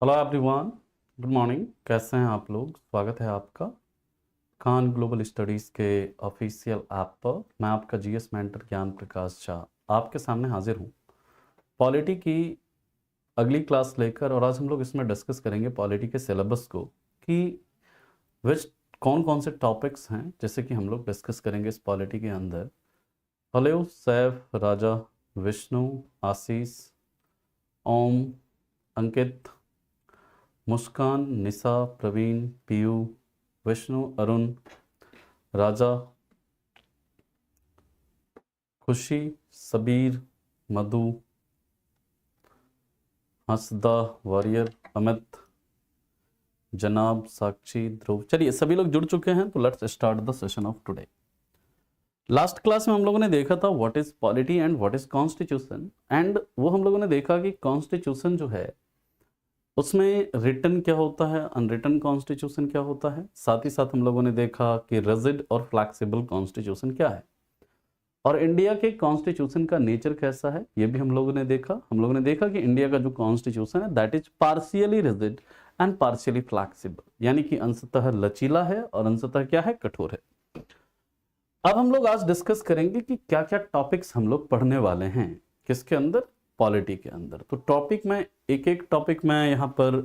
Hello everyone, good morning. कैसे हैं आप लोग? स्वागत है आपका खान ग्लोबल स्टडीज़ के ऑफिशियल ऐप पर। मैं आपका जीएस मेंटर ज्ञान प्रकाश शाह आपके सामने हाजिर हूँ पॉलिटी की अगली क्लास लेकर। और आज हम लोग इसमें डिस्कस करेंगे पॉलिटी के सिलेबस को कि विच कौन कौन से टॉपिक्स हैं, जैसे कि हम लोग डिस्कस करेंगे इस पॉलिटी के अंदर। हेलो सैफ, राजा, विष्णु, आशीष, ओम, अंकित, मुस्कान, निशा, प्रवीण, पीयू, विष्णु, अरुण, राजा, खुशी, सबीर, मधु, हंसदा, वॉरियर, अमित, जनाब, साक्षी, ध्रुव। चलिए सभी लोग जुड़ चुके हैं तो let's start the session of today. Last class में हम लोगों ने देखा था what is polity and what is constitution. And वो हम लोगों ने देखा कि कॉन्स्टिट्यूशन जो है उसमें रिटन क्या होता है, अनरिटन कॉन्स्टिट्यूशन क्या होता है। साथ ही साथ हम लोगों ने देखा कि रिजिड और फ्लैक्सिबल कॉन्स्टिट्यूशन क्या है, और इंडिया के कॉन्स्टिट्यूशन का नेचर कैसा है ये भी हम लोगों ने देखा। हम लोगों ने देखा कि इंडिया का जो कॉन्स्टिट्यूशन है that is partially rigid and partially flexible, यानी कि अंशतः लचीला है और अंशतः क्या है, कठोर है। अब हम लोग आज डिस्कस करेंगे कि क्या क्या टॉपिक्स हम लोग पढ़ने वाले हैं किसके अंदर, पॉलिटी के अंदर। तो टॉपिक में एक एक टॉपिक मैं यहाँ पर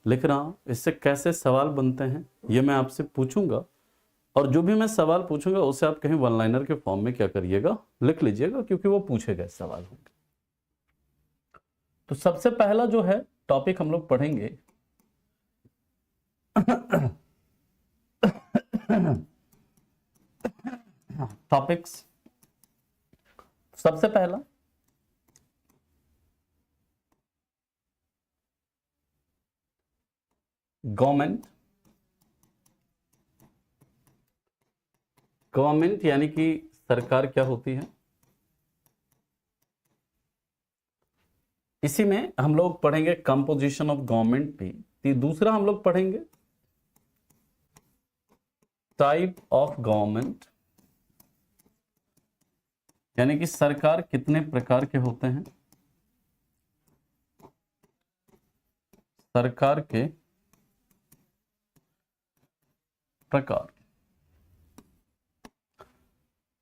लिख रहा हूँ, इससे कैसे सवाल बनते हैं ये मैं आपसे पूछूंगा, और जो भी मैं सवाल पूछूंगा उसे आप कहीं वन लाइनर के फॉर्म में क्या करिएगा, लिख लीजिएगा, क्योंकि वो पूछे गए सवाल होंगे। तो सबसे पहला जो है टॉपिक हम लोग पढ़ेंगे टॉपिक्स। सबसे पहला गवर्नमेंट। गवर्नमेंट यानी कि सरकार क्या होती है। इसी में हम लोग पढ़ेंगे कंपोजिशन ऑफ गवर्नमेंट भी। दूसरा हम लोग पढ़ेंगे टाइप ऑफ गवर्नमेंट, यानी कि सरकार कितने प्रकार के होते हैं, सरकार के प्रकार।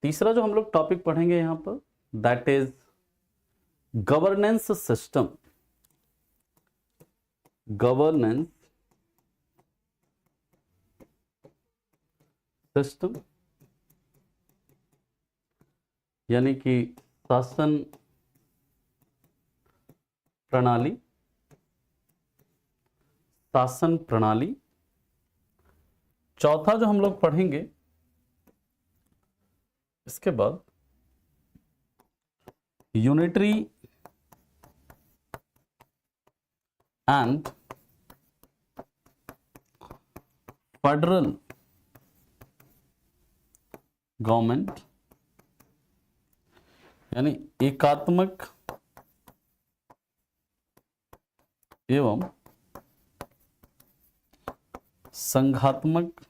तीसरा जो हम लोग टॉपिक पढ़ेंगे यहां पर that is governance system. Governance system यानी कि शासन प्रणाली, शासन प्रणाली। चौथा जो हम लोग पढ़ेंगे इसके बाद यूनिटरी एंड फेडरल गवर्नमेंट, यानी एकात्मक एवं संघात्मक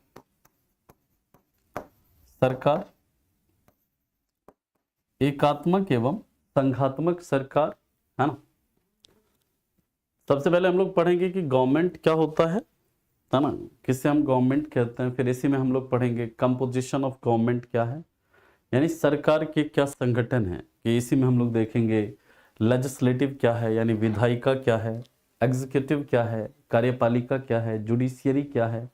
सरकार। एकात्मक एवं संघात्मक सरकार, है ना। सबसे पहले हम लोग पढ़ेंगे कि गवर्नमेंट क्या होता है ना, किसे हम गवर्नमेंट कहते हैं। फिर इसी में हम लोग पढ़ेंगे कंपोजिशन ऑफ गवर्नमेंट क्या है, यानी सरकार के क्या संगठन है, कि इसी में हम लोग देखेंगे लेजिस्लेटिव क्या है, यानी विधायिका क्या है, एग्जीक्यूटिव क्या है, कार्यपालिका क्या है, जुडिशियरी क्या है,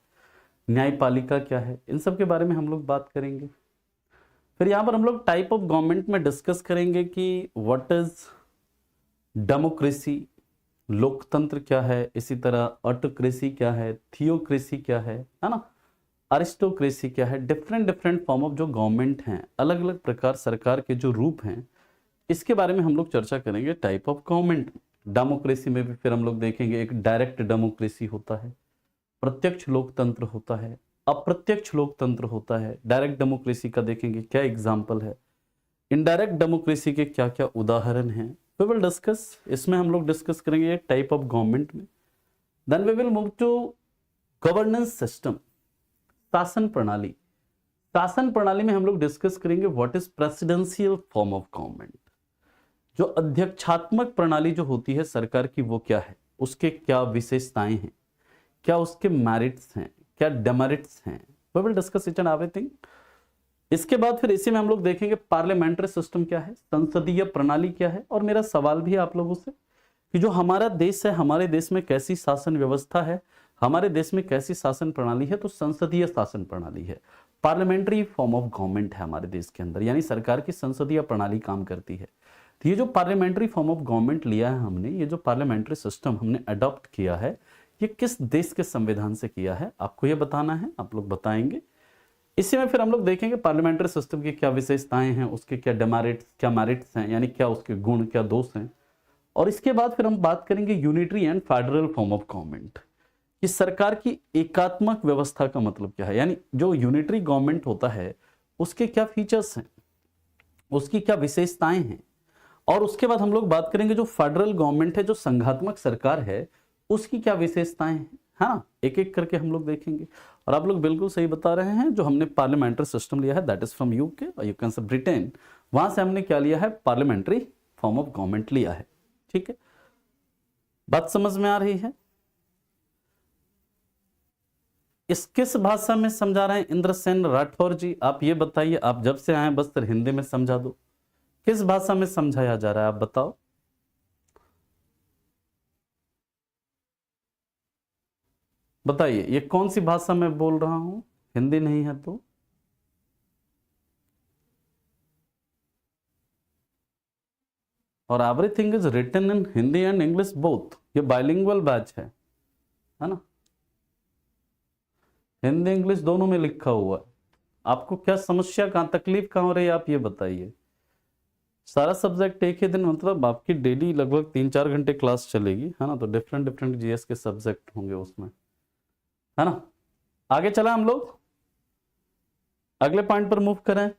न्यायपालिका क्या है, इन सब के बारे में हम लोग बात करेंगे। फिर यहाँ पर हम लोग टाइप ऑफ गवर्नमेंट में डिस्कस करेंगे कि व्हाट इज डेमोक्रेसी, लोकतंत्र क्या है, इसी तरह ऑटोक्रेसी क्या है, थियोक्रेसी क्या है ना, अरिस्टोक्रेसी क्या है। डिफरेंट डिफरेंट फॉर्म ऑफ जो गवर्नमेंट हैं, अलग अलग प्रकार सरकार के जो रूप हैं, इसके बारे में हम लोग चर्चा करेंगे टाइप ऑफ गवर्नमेंट। डेमोक्रेसी में भी फिर हम लोग देखेंगे एक डायरेक्ट डेमोक्रेसी होता है, प्रत्यक्ष लोकतंत्र होता है, अप्रत्यक्ष लोकतंत्र होता है। डायरेक्ट डेमोक्रेसी का देखेंगे क्या एग्जाम्पल है, इनडायरेक्ट डेमोक्रेसी के क्या क्या उदाहरण हैं। वी विल डिस्कस, इसमें हम लोग डिस्कस करेंगे टाइप ऑफ गवर्नमेंट में। Then we will move to governance system, शासन प्रणाली। शासन प्रणाली में हम लोग डिस्कस करेंगे what is presidential form of government. जो अध्यक्षात्मक प्रणाली जो होती है सरकार की वो क्या है, उसके क्या विशेषताएं हैं, क्या उसके मेरिट्स हैं, क्या डेमेरिट्स हैं, we will discuss each and everything. इसके बाद फिर इसी में हम लोग देखेंगे पार्लियामेंट्री सिस्टम क्या है, संसदीय प्रणाली क्या है, और मेरा सवाल भी है आप लोगों से कि जो हमारा देश है, हमारे देश में कैसी शासन व्यवस्था है, हमारे देश में कैसी शासन प्रणाली है, तो संसदीय शासन प्रणाली है, पार्लियामेंट्री फॉर्म ऑफ गवर्नमेंट है हमारे देश के अंदर, यानी सरकार की संसदीय प्रणाली काम करती है। तो ये जो पार्लियामेंट्री फॉर्म ऑफ गवर्नमेंट लिया है हमने, ये जो पार्लियामेंट्री सिस्टम हमने अडॉप्ट किया है, ये किस देश के संविधान से किया है, आपको ये बताना है, आप लोग बताएंगे। इसी में फिर हम लोग देखेंगे पार्लियामेंट्री सिस्टम की क्या विशेषताएं हैं, उसके क्या डेमेरिट्स, क्या मेरिट्स हैं, यानी क्या उसके गुण, क्या दोष हैं। और इसके बाद फिर हम बात करेंगे unitary and federal form of government, कि सरकार की एकात्मक व्यवस्था का मतलब क्या है, यानी जो यूनिटरी गवर्नमेंट होता है उसके क्या फीचर्स हैं, उसकी क्या विशेषताएं हैं। और उसके बाद हम लोग बात करेंगे जो फेडरल गवर्नमेंट है, जो संघात्मक सरकार है, उसकी क्या विशेषताएं हैं, है ना, एक एक करके हम लोग देखेंगे। और आप लोग बिल्कुल सही बता रहे हैं, जो हमने पार्लियामेंट्री सिस्टम लिया है दैट इज फ्रॉम यूके और यू कैन से ब्रिटेन, वहां से हमने क्या लिया है, पार्लियामेंट्री फॉर्म ऑफ गवर्नमेंट लिया है। ठीक है, बात समझ में आ रही है। इस किस भाषा में समझा रहे हैं इंद्रसेन राठौर जी, आप ये बताइए, आप जब से आए बस सिर्फ हिंदी में समझा दो, किस भाषा में समझाया जा रहा है आप बताओ। बताइए ये कौन सी भाषा में बोल रहा हूं, हिंदी नहीं है तो। और everything is written in Hindi and English both, ये बाइलिंगुअल बैच है ना, हिंदी इंग्लिश दोनों में लिखा हुआ है। आपको क्या समस्या, कहां तकलीफ कहां हो रही है, आप ये बताइए। सारा सब्जेक्ट एक ही दिन, मतलब आपकी डेली लगभग 3-4 घंटे क्लास चलेगी, है ना, तो डिफरेंट डिफरेंट जीएस के सब्जेक्ट होंगे उसमें, है ना। आगे चला हम लोग, अगले पॉइंट पर मूव करें।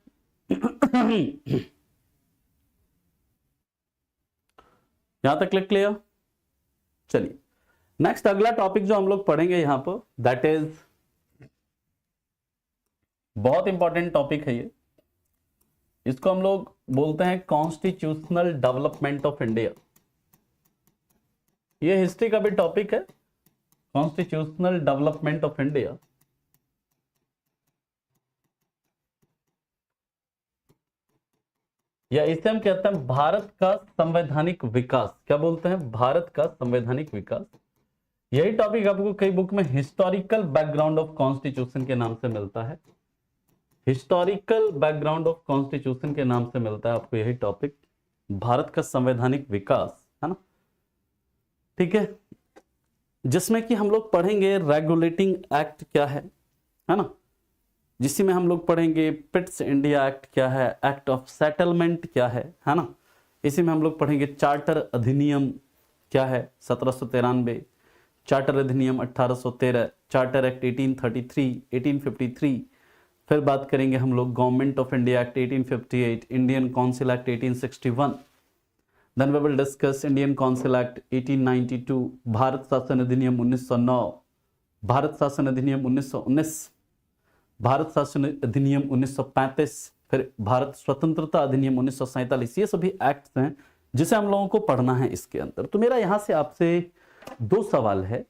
यहां तक क्लिक लिया। चलिए नेक्स्ट अगला टॉपिक जो हम लोग पढ़ेंगे यहां पर, दैट इज बहुत इंपॉर्टेंट टॉपिक है ये, इसको हम लोग बोलते हैं कॉन्स्टिट्यूशनल डेवलपमेंट ऑफ इंडिया। ये हिस्ट्री का भी टॉपिक है, कॉन्स्टिट्यूशनल डेवलपमेंट ऑफ इंडिया। या इसे हम कहते हैं भारत का संवैधानिक विकास, क्या बोलते हैं, भारत का संवैधानिक विकास। यही टॉपिक आपको कई बुक में हिस्टोरिकल बैकग्राउंड ऑफ कॉन्स्टिट्यूशन के नाम से मिलता है, हिस्टोरिकल बैकग्राउंड ऑफ कॉन्स्टिट्यूशन के नाम से मिलता है आपको यही टॉपिक, भारत का संवैधानिक विकास, है ना। ठीक है, जिसमें कि हम लोग पढ़ेंगे रेगुलेटिंग एक्ट क्या है ना, जिसमें हम लोग पढ़ेंगे पिट्स इंडिया एक्ट क्या है, एक्ट ऑफ सेटलमेंट क्या है ना। इसी में हम लोग पढ़ेंगे चार्टर अधिनियम क्या है 1793, चार्टर अधिनियम 1813, चार्टर एक्ट 1833, 1853। फिर बात करेंगे हम लोग government of India act 1858, Indian council act 1861, then we will discuss Indian council act 1892, Bharat शासन अधिनियम 1909, भारत शासन अधिनियम 1919, भारत शासन अधिनियम 1935, फिर भारत स्वतंत्रता अधिनियम 1947। ये सभी एक्ट्स हैं जिसे हम लोगों को पढ़ना है इसके अंदर। तो मेरा यहां से आपसे 2 सवाल है,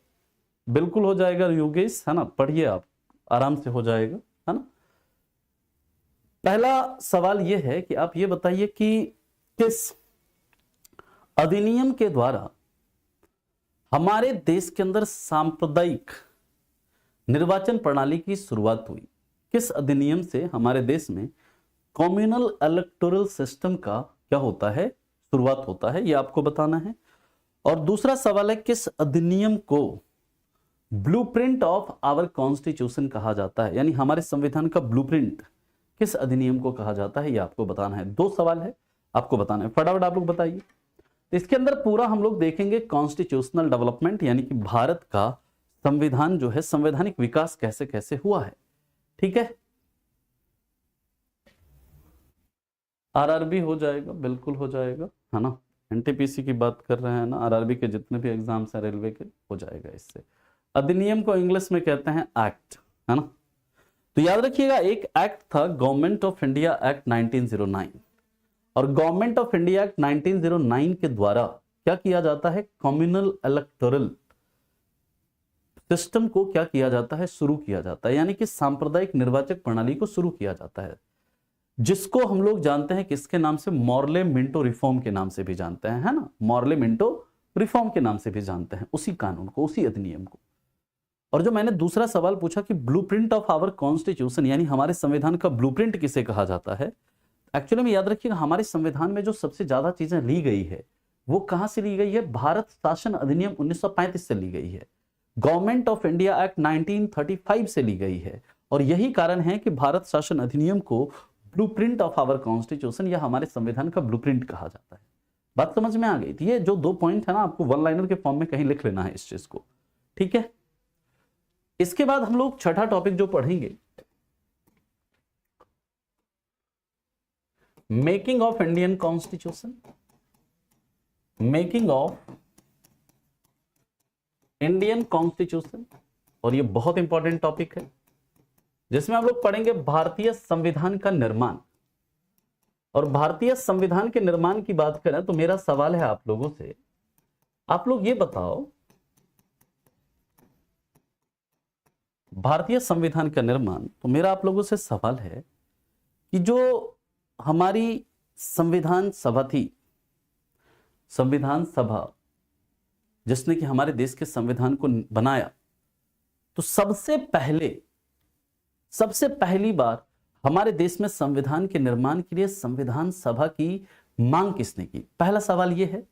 बिल्कुल हो जाएगा योगेश, है ना, पढ़िए आप, आराम से हो जाएगा, है ना। पहला सवाल यह है कि आप ये बताइए कि किस अधिनियम के द्वारा हमारे देश के अंदर सांप्रदायिक निर्वाचन प्रणाली की शुरुआत हुई, किस अधिनियम से हमारे देश में कम्युनल इलेक्टोरल सिस्टम का क्या होता है, शुरुआत होता है, ये आपको बताना है। और दूसरा सवाल है किस अधिनियम को ब्लूप्रिंट ऑफ आवर कॉन्स्टिट्यूशन कहा जाता है, यानी हमारे संविधान का ब्लूप्रिंट किस अधिनियम को कहा जाता है, ये आपको बताना है। 2 सवाल है, आपको बताना है, फटाफट आप लोग बताइए। तो इसके अंदर पूरा हम लोग देखेंगे कॉन्स्टिट्यूशनल डेवलपमेंट, यानी कि भारत का संविधान जो है, संवैधानिक विकास कैसे कैसे हुआ है। ठीक है, आरआरबी हो जाएगा, बिल्कुल हो जाएगा, है ना। एनटीपीसी की बात कर रहे हैं ना, आरआरबी के जितने भी एग्जाम्स हैं रेलवे के, हो जाएगा इससे। अधिनियम को इंग्लिश में कहते हैं एक्ट, है ना। तो याद रखिएगा एक एक्ट था गवर्नमेंट ऑफ इंडिया एक्ट 1909, और गवर्नमेंट ऑफ इंडिया एक्ट 1909 के द्वारा क्या किया जाता है, कम्युनल इलेक्टोरल सिस्टम को क्या किया जाता है, शुरू किया जाता है, यानी कि सांप्रदायिक निर्वाचक प्रणाली को शुरू किया जाता है, जिसको हम लोग जानते हैं किसके नाम से, मॉर्ले मिंटो रिफॉर्म के नाम से भी जानते हैं, है ना, मॉर्ले मिंटो रिफॉर्म के नाम से भी जानते हैं उसी कानून को, उसी अधिनियम को। और जो मैंने दूसरा सवाल पूछा कि ब्लूप्रिंट ऑफ आवर कॉन्स्टिट्यूशन, यानी हमारे संविधान का ब्लूप्रिंट किसे कहा जाता है, एक्चुअली में याद रखिएगा हमारे संविधान में जो सबसे ज्यादा चीजें ली गई है वो कहां से ली गई है, भारत शासन अधिनियम 1935 से ली गई है, गवर्नमेंट ऑफ इंडिया एक्ट 1935 से ली गई है। और यही कारण है कि भारत शासन अधिनियम को ब्लूप्रिंट ऑफ आवर कॉन्स्टिट्यूशन या हमारे संविधान का ब्लूप्रिंट कहा जाता है। बात समझ में आ गई थी? ये जो 2 पॉइंट है ना, आपको वन लाइनर के फॉर्म में कहीं लिख लेना है इस चीज को, ठीक है। इसके बाद हम लोग छठा टॉपिक जो पढ़ेंगे, making of Indian constitution, making of Indian constitution. और ये बहुत इंपॉर्टेंट टॉपिक है जिसमें हम लोग पढ़ेंगे भारतीय संविधान का निर्माण। और भारतीय संविधान के निर्माण की बात करें तो मेरा सवाल है आप लोगों से, आप लोग ये बताओ भारतीय संविधान का निर्माण, तो मेरा आप लोगों से सवाल है कि जो हमारी संविधान सभा थी, संविधान सभा जिसने कि हमारे देश के संविधान को बनाया, तो सबसे पहली बार हमारे देश में संविधान के निर्माण के लिए संविधान सभा की मांग किसने की? पहला सवाल यह है।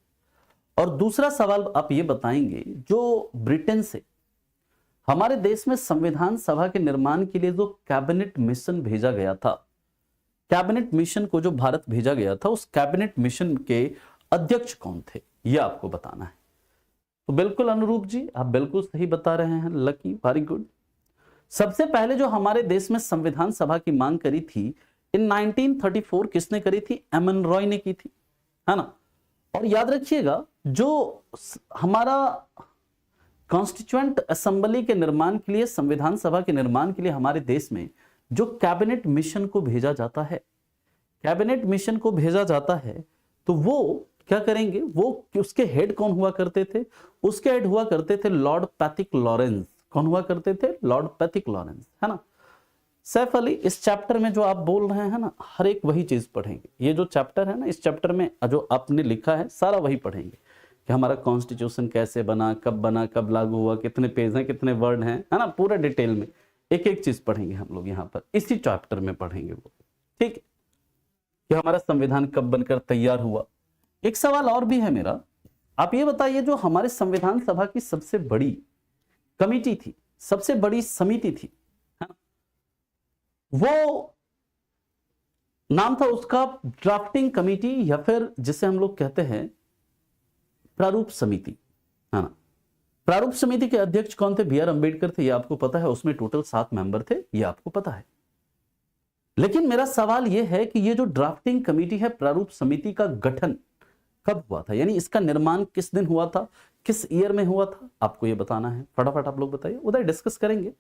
और दूसरा सवाल आप ये बताएंगे, जो ब्रिटेन से हमारे देश में संविधान सभा के निर्माण के लिए जो कैबिनेट मिशन भेजा गया था, कैबिनेट मिशन को जो भारत भेजा गया था, उस कैबिनेट मिशन के अध्यक्ष कौन थे, यह आपको बताना है। तो बिल्कुल अनुरूप जी, आप बिल्कुल सही बता रहे हैं, लकी, वेरी गुड। सबसे पहले जो हमारे देश में संविधान सभा की मांग करी थी इन 1934, किसने करी थी? एमएन रॉय ने की थी, है ना। और याद रखिएगा, जो हमारा कॉन्स्टिट्यूएंट असेंबली के निर्माण के लिए, संविधान सभा के निर्माण के लिए हमारे देश में जो कैबिनेट मिशन को भेजा जाता है, कैबिनेट मिशन को भेजा जाता है, तो वो क्या करेंगे, वो उसके हेड कौन हुआ करते थे? उसके हेड हुआ करते थे लॉर्ड पैथिक लॉरेंस। कौन हुआ करते थे? लॉर्ड पैथिक लॉरेंस, है ना। सैफ अली, इस चैप्टर में जो आप बोल रहे हैं ना, हर एक वही चीज पढ़ेंगे। ये जो चैप्टर है ना, इस चैप्टर में जो आपने लिखा है सारा वही पढ़ेंगे कि हमारा कॉन्स्टिट्यूशन कैसे बना, कब लागू हुआ, कितने पेज हैं, कितने वर्ड हैं, है ना, पूरा डिटेल में एक एक चीज पढ़ेंगे हम लोग यहाँ पर, इसी चैप्टर में पढ़ेंगे वो, ठीक है, कि हमारा संविधान कब बनकर तैयार हुआ। एक सवाल और भी है मेरा, आप ये बताइए, जो हमारे संविधान सभा की सबसे बड़ी कमिटी थी, सबसे बड़ी समिति थी, है ना, वो नाम था उसका ड्राफ्टिंग कमेटी, या फिर जिसे हम लोग कहते हैं प्रारूप समिति, है ना। प्रारूप समिति के अध्यक्ष कौन थे? बी.आर. अंबेडकर थे, ये आपको पता है। उसमें टोटल 7 मेंबर थे, ये आपको पता है। लेकिन मेरा सवाल यह है कि ये जो ड्राफ्टिंग कमेटी है, प्रारूप समिति का गठन कब हुआ था, यानी इसका निर्माण किस दिन हुआ था, किस ईयर में हुआ था, आपको ये बताना है। फटाफट आप लोग बताइए, उधर डिस्कस करेंगे।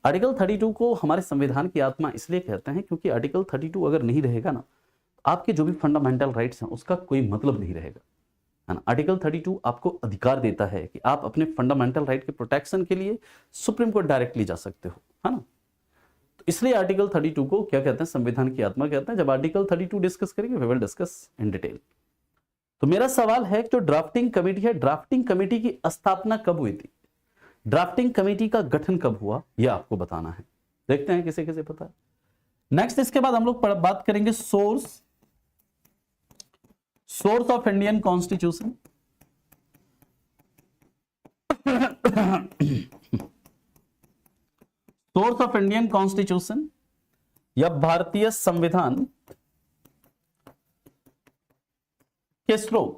आर्टिकल 32 को हमारे संविधान की आत्मा इसलिए कहते हैं क्योंकि आर्टिकल 32 अगर नहीं रहेगा ना, आपके जो भी फंडामेंटल राइट्स हैं उसका कोई मतलब नहीं रहेगा, है ना। आर्टिकल 32 आपको अधिकार देता है कि आप अपने फंडामेंटल राइट के प्रोटेक्शन के लिए सुप्रीम कोर्ट डायरेक्टली जा सकते हो, है ना। तो इसलिए आर्टिकल 32 को क्या कहते हैं? संविधान की आत्मा कहते हैं। जब आर्टिकल 32 डिस्कस करेंगे, we will discuss in detail. तो मेरा सवाल है कि जो ड्राफ्टिंग कमेटी है, ड्राफ्टिंग कमेटी की स्थापना कब हुई थी, ड्राफ्टिंग कमेटी का गठन कब हुआ, यह आपको बताना है। देखते हैं किसे किसे पता है। नेक्स्ट, इसके बाद हम लोग बात करेंगे source of Indian constitution. Source of Indian constitution या भारतीय संविधान के स्रोत।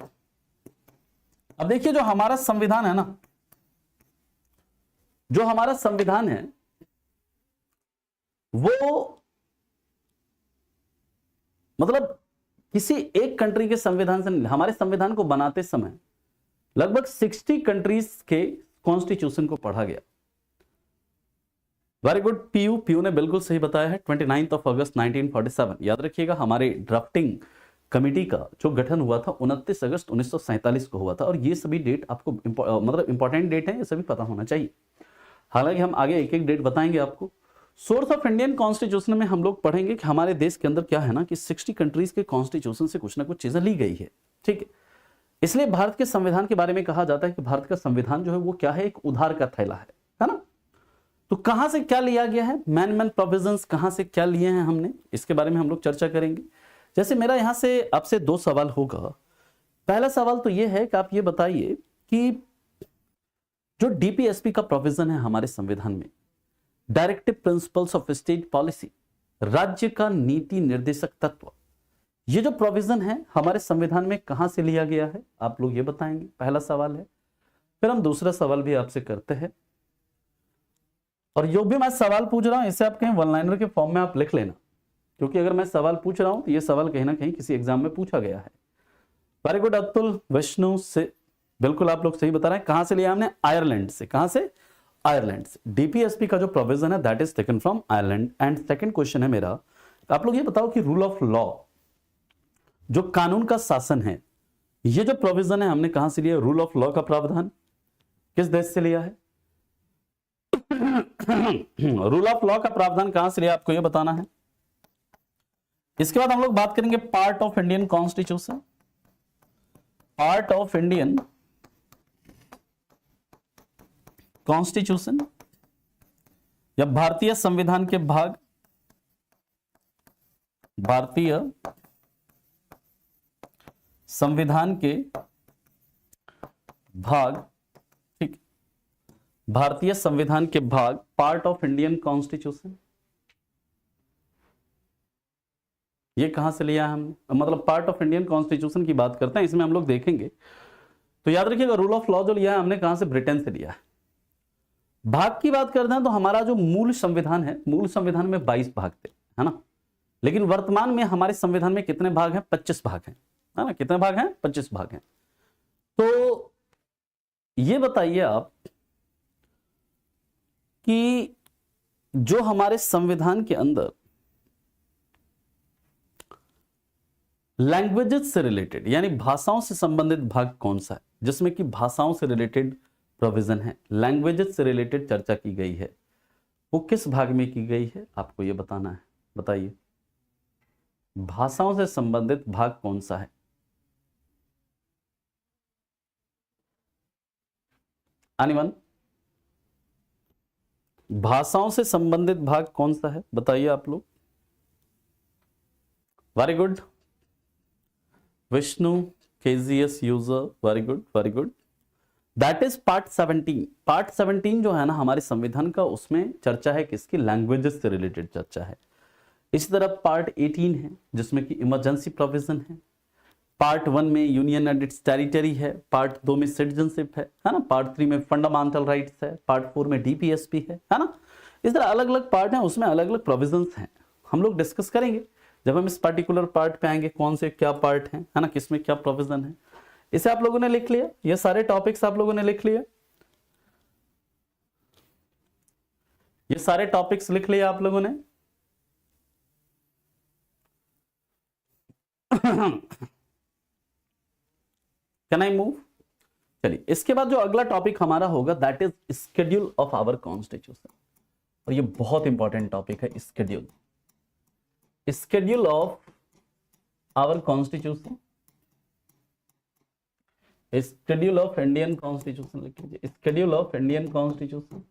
अब देखिए, जो हमारा संविधान है ना, जो हमारा संविधान है वो मतलब किसी एक कंट्री के संविधान से नहीं। हमारे संविधान को बनाते समय लगभग 60 कंट्रीज के कॉन्स्टिट्यूशन को पढ़ा गया। वेरी गुड, पीयू ने बिल्कुल सही बताया है। 29 अगस्त 1947, याद रखिएगा, हमारे ड्राफ्टिंग कमेटी का जो गठन हुआ था 29 अगस्त 1947 को हुआ था, और ये सभी डेट आपको मतलब इंपॉर्टेंट डेट है, ये सभी पता होना चाहिए। हालांकि हम आगे एक एक डेट बताएंगे आपको। सोर्स ऑफ इंडियन कॉन्स्टिट्यूशन में हम लोग पढ़ेंगे कि हमारे देश के अंदर क्या है ना कि 60 कंट्रीज के कॉन्स्टिट्यूशन से कुछ ना कुछ चीजें ली गई है, ठीक है। इसलिए भारत के संविधान के बारे में कहा जाता है कि भारत का संविधान जो है वो क्या है, एक उधार का थैला है ना। तो कहां से क्या लिया गया है, मैन प्रोविजंस कहां से क्या लिए हैं हमने, इसके बारे में हम लोग चर्चा करेंगे। जैसे मेरा यहां से आपसे 2 सवाल होगा। पहला सवाल तो यह है कि आप ये बताइए कि जो डीपीएसपी का प्रोविजन है हमारे संविधान में, directive principles of state policy, राज्य का नीति निर्देशक तत्व, ये जो प्रोविजन है हमारे संविधान में कहां से लिया गया है, आप लोग ये बताएंगे। पहला सवाल है। फिर हम दूसरा सवाल भी आपसे करते हैं, और जो भी मैं सवाल पूछ रहा हूं इसे आप कहीं वन लाइनर के फॉर्म में आप लिख लेना, क्योंकि अगर मैं सवाल पूछ रहा हूं तो ये सवाल कहीं ना कहीं किसी एग्जाम में पूछा गया है। वेरी गुड अतुल, विष्णु से बिल्कुल आप लोग सही बता रहे हैं। कहां से लिया हमने, आयरलैंड से। कहां से, आयरलैंड से। डीपीएसपी का जो प्रोविजन है that is taken from Ireland. And second question है मेरा, आप लोग ये बताओ कि रूल ऑफ लॉ, जो कानून का शासन है, ये जो प्रोविजन है हमने कहां से लिया, रूल ऑफ लॉ का प्रावधान किस देश से लिया है? रूल ऑफ लॉ का प्रावधान कहां से लिया, आपको ये बताना है। इसके बाद हम लोग बात करेंगे part of Indian constitution. Part of Indian constitution या भारतीय संविधान के भाग, भारतीय संविधान के भाग, ठीक, भारतीय संविधान के भाग, पार्ट ऑफ इंडियन कॉन्स्टिट्यूशन, ये कहां से लिया है हमने, मतलब पार्ट ऑफ इंडियन कॉन्स्टिट्यूशन की बात करते हैं, इसमें हम लोग देखेंगे। तो याद रखिएगा रूल ऑफ लॉ जो लिया है हमने कहां से, ब्रिटेन से लिया है। भाग की बात करते हैं तो हमारा जो मूल संविधान है, मूल संविधान में 22 भाग थे, है ना, लेकिन वर्तमान में हमारे संविधान में कितने भाग हैं, 25 भाग हैं, है ना। कितने भाग हैं, 25 भाग हैं। तो ये बताइए आप कि जो हमारे संविधान के अंदर लैंग्वेजेस से रिलेटेड यानी भाषाओं से संबंधित भाग कौन सा है, जिसमें कि भाषाओं से रिलेटेड प्रोविजन है, लैंग्वेजेस से रिलेटेड चर्चा की गई है, वो किस भाग में की गई है, आपको ये बताना है। बताइए, भाषाओं से संबंधित भाग कौन सा है? एनीवन, भाषाओं से संबंधित भाग कौन सा है, बताइए आप लोग। Very good, Vishnu KGS user, very good very good. That is part 17। Part 17 जो है ना हमारे संविधान का, उसमें चर्चा है किसकी, लैंग्वेजेस से रिलेटेड चर्चा है। इसी तरह पार्ट 18 है जिसमें कि इमरजेंसी प्रोविजन है। पार्ट 1 में यूनियन एंड इट्स टेरिटरी है, पार्ट 2 में सिटीजनशिप है ना, पार्ट 3 में फंडामेंटल राइट्स है, पार्ट 4 में डीपीएसपी है ना। इस तरह अलग अलग पार्ट हैं, उसमें अलग अलग प्रोविजंस हैं। हम लोग डिस्कस करेंगे जब हम इस पर्टिकुलर पार्ट पे आएंगे, कौन से क्या पार्ट हैं, है ना, किसमें क्या प्रोविजन है। इसे आप लोगों ने लिख लिया, ये सारे टॉपिक्स आप लोगों ने लिख लिया, ये सारे टॉपिक्स लिख लिया आप लोगों ने। Can I move? चलिए, इसके बाद जो अगला टॉपिक हमारा होगा that is schedule of our constitution, और ये बहुत इंपॉर्टेंट टॉपिक है। Schedule, schedule of our constitution, schedule of Indian constitution लिख लीजिए, schedule of Indian constitution.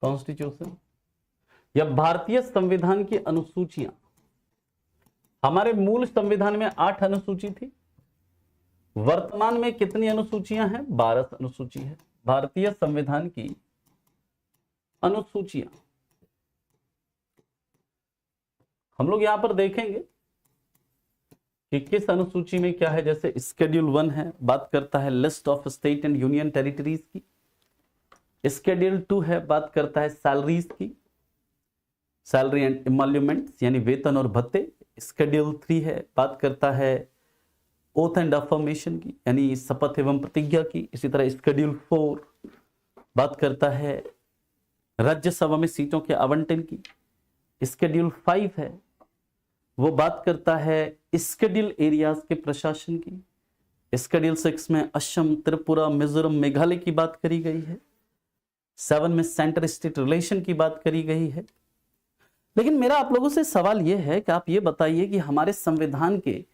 Constitution या भारतीय संविधान की अनुसूचियां, हमारे मूल संविधान में 8 अनुसूची थी, वर्तमान में कितनी अनुसूचियां हैं, 12 अनुसूची है। भारतीय संविधान की अनुसूचियां हम लोग यहां पर देखेंगे कि किस अनुसूची में क्या है। जैसे स्केड्यूल 1 है, बात करता है list of state and union territories की। स्केड्यूल 2 है, बात करता है सैलरीज की, सैलरी एंड इमोल्यूमेंट्स यानी वेतन और भत्ते। स्केड्यूल 3 है, बात करता है ओथ एंड अफर्मेशन की यानी शपथ एवं प्रतिज्ञा की। इसी तरह स्केड्यूल 4 बात करता है राज्यसभा में सीटों के आवंटन की। शेड्यूल 5 है, वो बात करता है शेड्यूल एरियाज के प्रशासन की। शेड्यूल 6 में असम, त्रिपुरा, मिजोरम, मेघालय की बात करी गई है। 7 में सेंटर स्टेट रिलेशन की बात करी गई है। लेकिन मेरा आप लोगों से सवाल यह है कि आप ये बताइए कि हमारे संविधान के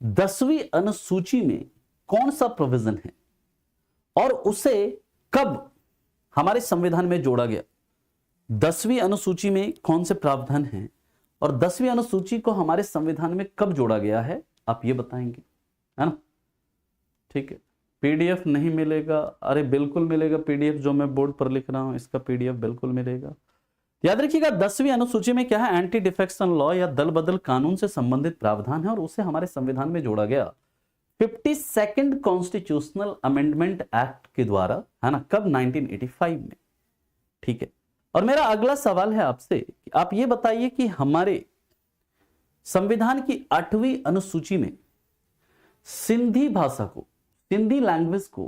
10वीं अनुसूची में कौन सा प्रोविजन है और उसे कब हमारे संविधान में जोड़ा गया। 10वीं अनुसूची में कौन से प्रावधान हैं और 10वीं अनुसूची को हमारे संविधान में कब जोड़ा गया है, आप ये बताएंगे, है ना। ठीक है, पीडीएफ नहीं मिलेगा? अरे बिल्कुल मिलेगा पीडीएफ, जो मैं बोर्ड पर लिख रहा हूं इसका पीडीएफ बिल्कुल मिलेगा। याद रखिएगा 10वीं अनुसूची में क्या है, एंटी डिफेक्शन लॉ या दल बदल कानून से संबंधित प्रावधान है और उसे हमारे संविधान में जोड़ा गया 52nd कॉन्स्टिट्यूशनल अमेंडमेंट एक्ट के द्वारा, है ना, कब, 1985 में। ठीक है, और मेरा अगला सवाल है आपसे कि आप ये बताइए कि हमारे संविधान की 8वीं अनुसूची में सिंधी भाषा को, सिंधी लैंग्वेज को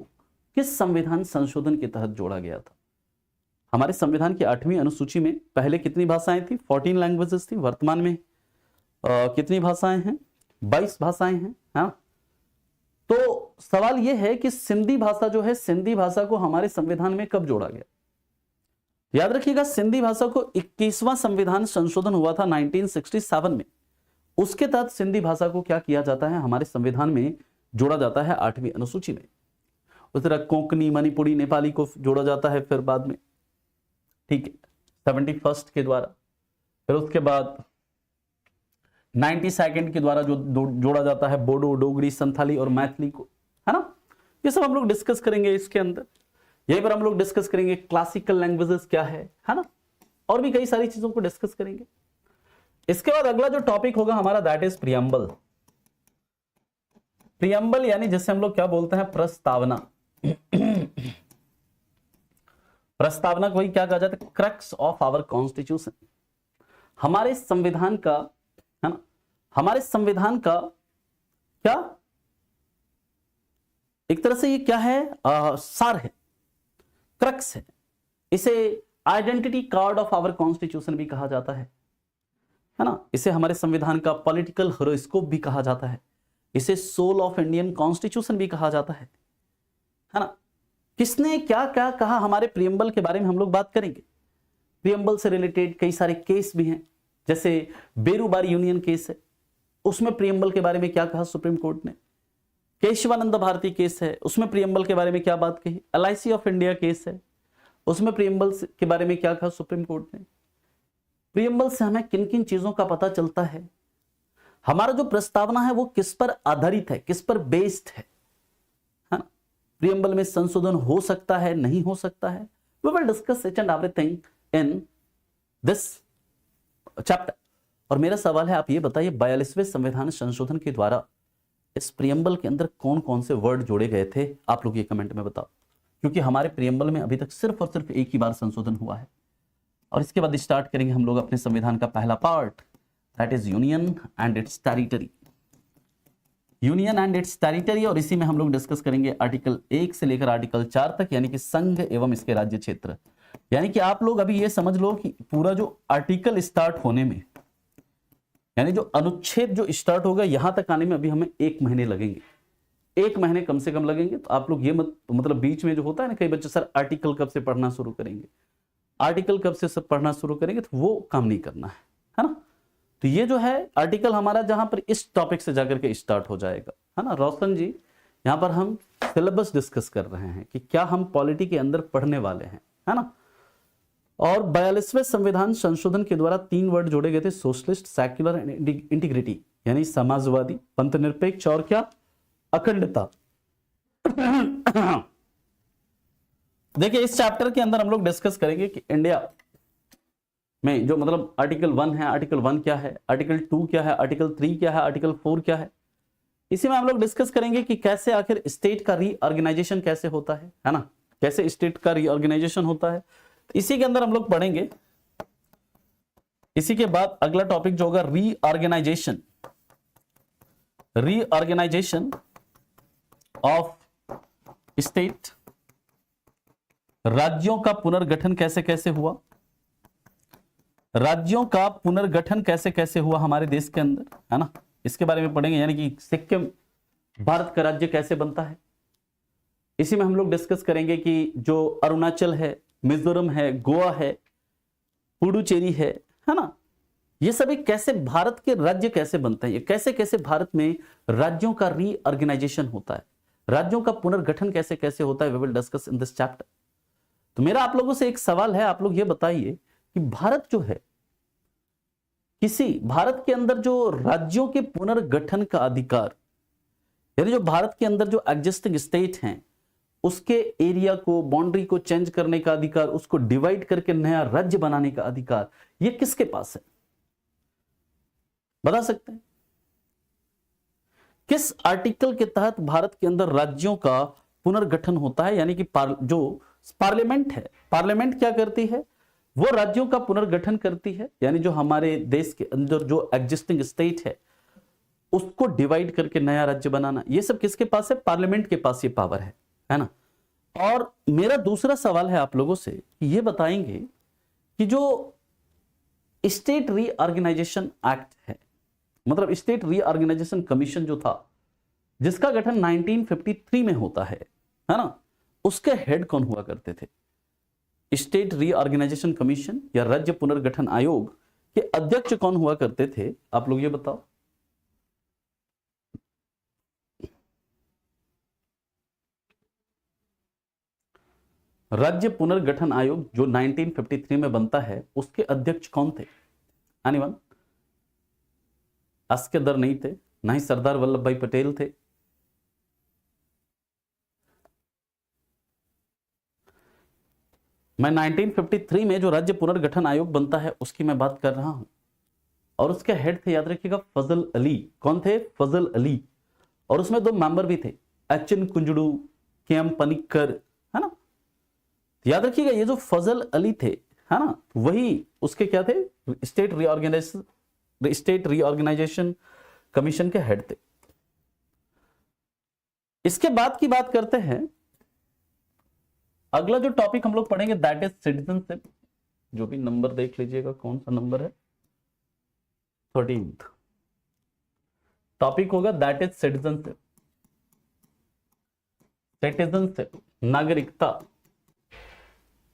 किस संविधान संशोधन के तहत जोड़ा गया था। हमारे संविधान की 8वीं अनुसूची में पहले कितनी भाषाएं थी, 14 लैंग्वेजेस थी। वर्तमान में कितनी भाषाएं हैं, 22 भाषाएं हैं, हाँ। तो सवाल यह है कि सिंधी भाषा जो है, सिंधी भाषा को हमारे संविधान में कब जोड़ा गया। याद रखिएगा सिंधी भाषा को 21वां संविधान संशोधन हुआ था 1967 में। उसके तहत सिंधी भाषा को क्या किया जाता है, हमारे संविधान में जोड़ा जाता है 8वीं अनुसूची में। उस तरह कोंकणी, मणिपुरी, नेपाली को जोड़ा जाता है फिर बाद में, ठीक है, 71st के द्वारा। फिर उसके बाद 92nd के द्वारा जो जोड़ा जाता है बोडो, डोगरी, संथाली और मैथिली को, है ना। ये सब हम लोग डिस्कस करेंगे इसके अंदर। यहीं पर हम लोग डिस्कस करेंगे क्लासिकल लैंग्वेजेस क्या है ना, और भी कई सारी चीजों को डिस्कस करेंगे। इसके बाद अगला जो टॉपिक होगा हमारा, दैट इज प्रियम्बल। प्रियम्बल यानी जिसे हम लोग क्या बोलते हैं, प्रस्तावना। प्रस्तावना को ही क्या कहा जाता है, क्रक्स ऑफ आवर कॉन्स्टिट्यूशन, हमारे संविधान का, है ना, हमारे संविधान का क्या एक तरह से ये क्या है, सार है, क्रक्स है। इसे identity card of our constitution भी कहा जाता है ना। इसे हमारे संविधान का पॉलिटिकल होरोस्कोप भी कहा जाता है। इसे सोल ऑफ इंडियन कॉन्स्टिट्यूशन भी कहा जाता है ना। किसने क्या क्या कहा, हमारे प्रियम्बल के बारे में हम लोग बात करेंगे। प्रियम्बल से रिलेटेड कई सारे केस भी हैं, जैसे बेरूबारी यूनियन केस है, उसमें प्रियम्बल के बारे में क्या कहा सुप्रीम कोर्ट ने। केशवानंद भारती केस है, उसमें प्रियम्बल के बारे में क्या बात कही। LIC ऑफ इंडिया केस है, उसमें प्रियम्बल के बारे में क्या कहा सुप्रीम कोर्ट ने। प्रियम्बल से हमें किन किन चीजों का पता चलता है, हमारा जो प्रस्तावना है वो किस पर आधारित है, किस पर बेस्ड है ना। प्रियम्बल में संशोधन हो सकता है, नहीं हो सकता है। We will discuss each and everything in this chapter. और मेरा सवाल है, आप ये बताइए 42वें संविधान संशोधन के द्वारा इस प्रियम्बल के अंदर कौन कौन से वर्ड जोड़े गए थे, आप लोग ये कमेंट में बताओ। क्योंकि हमारे प्रियम्बल में अभी तक सिर्फ और सिर्फ एक ही बार संशोधन हुआ है। और इसके बाद स्टार्ट करेंगे हम लोग अपने संविधान का पहला part, that is union and it's territory. Union and it's territory, और इसी में हम लोग डिस्कस करेंगे आर्टिकल 1 से लेकर आर्टिकल 4 तक, यानी कि संघ एवं इसके राज्य क्षेत्र। यानी कि आप लोग अभी ये समझ लो कि पूरा जो आर्टिकल स्टार्ट होने में, यानी जो अनुच्छेद जो स्टार्ट होगा यहां तक आने में अभी हमें 1 महीने लगेंगे, 1 महीने कम से कम लगेंगे। तो आप लोग ये मतलब बीच में जो होता है ना, कई बच्चे सर आर्टिकल कब से पढ़ना शुरू करेंगे, आर्टिकल कब से सब पढ़ना शुरू करेंगे, तो वो काम नहीं करना है ना। तो ये जो है आर्टिकल हमारा जहां पर इस टॉपिक से जाकर के स्टार्ट हो जाएगा, है ना। रोशन जी, यहां पर हम सिलेबस डिस्कस कर रहे हैं कि क्या हम पॉलिटी के अंदर पढ़ने वाले हैं, है ना। और 42वें संविधान संशोधन के द्वारा 3 वर्ड जोड़े गए थे, सोशलिस्ट, सेक्युलर एंड इंटीग्रिटी, यानी समाजवादी, पंथ निरपेक्ष और क्या, अखंडता। देखिए इस चैप्टर के अंदर हम लोग डिस्कस करेंगे कि इंडिया में जो मतलब आर्टिकल 1 है, आर्टिकल 1 क्या है, आर्टिकल 2 क्या है, आर्टिकल 3 क्या है, आर्टिकल 4 क्या है। इसी में हम लोग डिस्कस करेंगे कि कैसे आखिर स्टेट का रीऑर्गेनाइजेशन कैसे होता है ना, कैसे स्टेट का रीऑर्गेनाइजेशन होता है। इसी के अंदर हम लोग पढ़ेंगे। इसी के बाद अगला टॉपिक जो होगा रीऑर्गेनाइजेशन, रीऑर्गेनाइजेशन ऑफ स्टेट, राज्यों का पुनर्गठन कैसे कैसे हुआ, राज्यों का पुनर्गठन कैसे कैसे हुआ हमारे देश के अंदर, है ना, इसके बारे में पढ़ेंगे। यानी कि सिक्किम भारत का राज्य कैसे बनता है। इसी में हम लोग डिस्कस करेंगे कि जो अरुणाचल है, मिजोरम है, गोवा है, पुडुचेरी है ना, ये सभी कैसे भारत के राज्य कैसे बनते हैं, ये कैसे कैसे भारत में राज्यों का रीऑर्गेनाइजेशन होता है, राज्यों का पुनर्गठन कैसे कैसे होता है। We will discuss in this chapter. तो मेरा आप लोगों से एक सवाल है, आप लोग ये बताइए कि भारत जो है, किसी भारत के अंदर जो राज्यों के पुनर्गठन का अधिकार, यानी जो भारत के अंदर जो एग्जिस्टिंग स्टेट हैं उसके एरिया को, बाउंड्री को चेंज करने का अधिकार, उसको डिवाइड करके नया राज्य बनाने का अधिकार, ये किसके पास है, बता सकते हैं? किस आर्टिकल के तहत भारत के अंदर राज्यों का पुनर्गठन होता है। यानी कि जो पार्लियामेंट है, पार्लियामेंट क्या करती है, वो राज्यों का पुनर्गठन करती है। यानी जो हमारे देश के अंदर जो एग्जिस्टिंग स्टेट है उसको डिवाइड करके नया राज्य बनाना, ये सब किसके पास है, पार्लियामेंट के पास ये पावर है ना। और मेरा दूसरा सवाल है आप लोगों से कि ये बताएंगे कि जो स्टेट रीऑर्गेनाइजेशन एक्ट है, मतलब स्टेट रीऑर्गेनाइजेशन कमीशन जो था, जिसका गठन 1953 में होता है ना, उसके हेड कौन हुआ करते थे। स्टेट रीऑर्गेनाइजेशन कमीशन या राज्य पुनर्गठन आयोग के अध्यक्ष कौन हुआ करते थे, आप लोग ये बताओ। राज्य पुनर्गठन आयोग जो 1953 में बनता है, उसके अध्यक्ष कौन थे? एनीवन? अस्केदर नहीं थे, ना ही सरदार वल्लभ भाई पटेल थे। मैं 1953 में जो राज्य पुनर्गठन आयोग बनता है उसकी मैं बात कर रहा हूं, और उसके हेड थे, याद रखिएगा, फजल अली। कौन थे? फजल अली। और उसमें 2 मेंबर भी थे, एच.एन. कुंजड़ू, के.एम. पनिक्कर, है ना। याद रखिएगा ये जो फजल अली थे, है ना, वही उसके क्या थे, स्टेट रीऑर्गेनाइजेशन कमीशन के हेड थे। इसके बाद की बात करते हैं, अगला जो टॉपिक हम लोग पढ़ेंगे दैट इज सिटीजनशिप। जो भी नंबर देख लीजिएगा, कौन सा नंबर है, 13th टॉपिक होगा, दैट इज सिटीजनशिप। सिटीजनशिप, नागरिकता।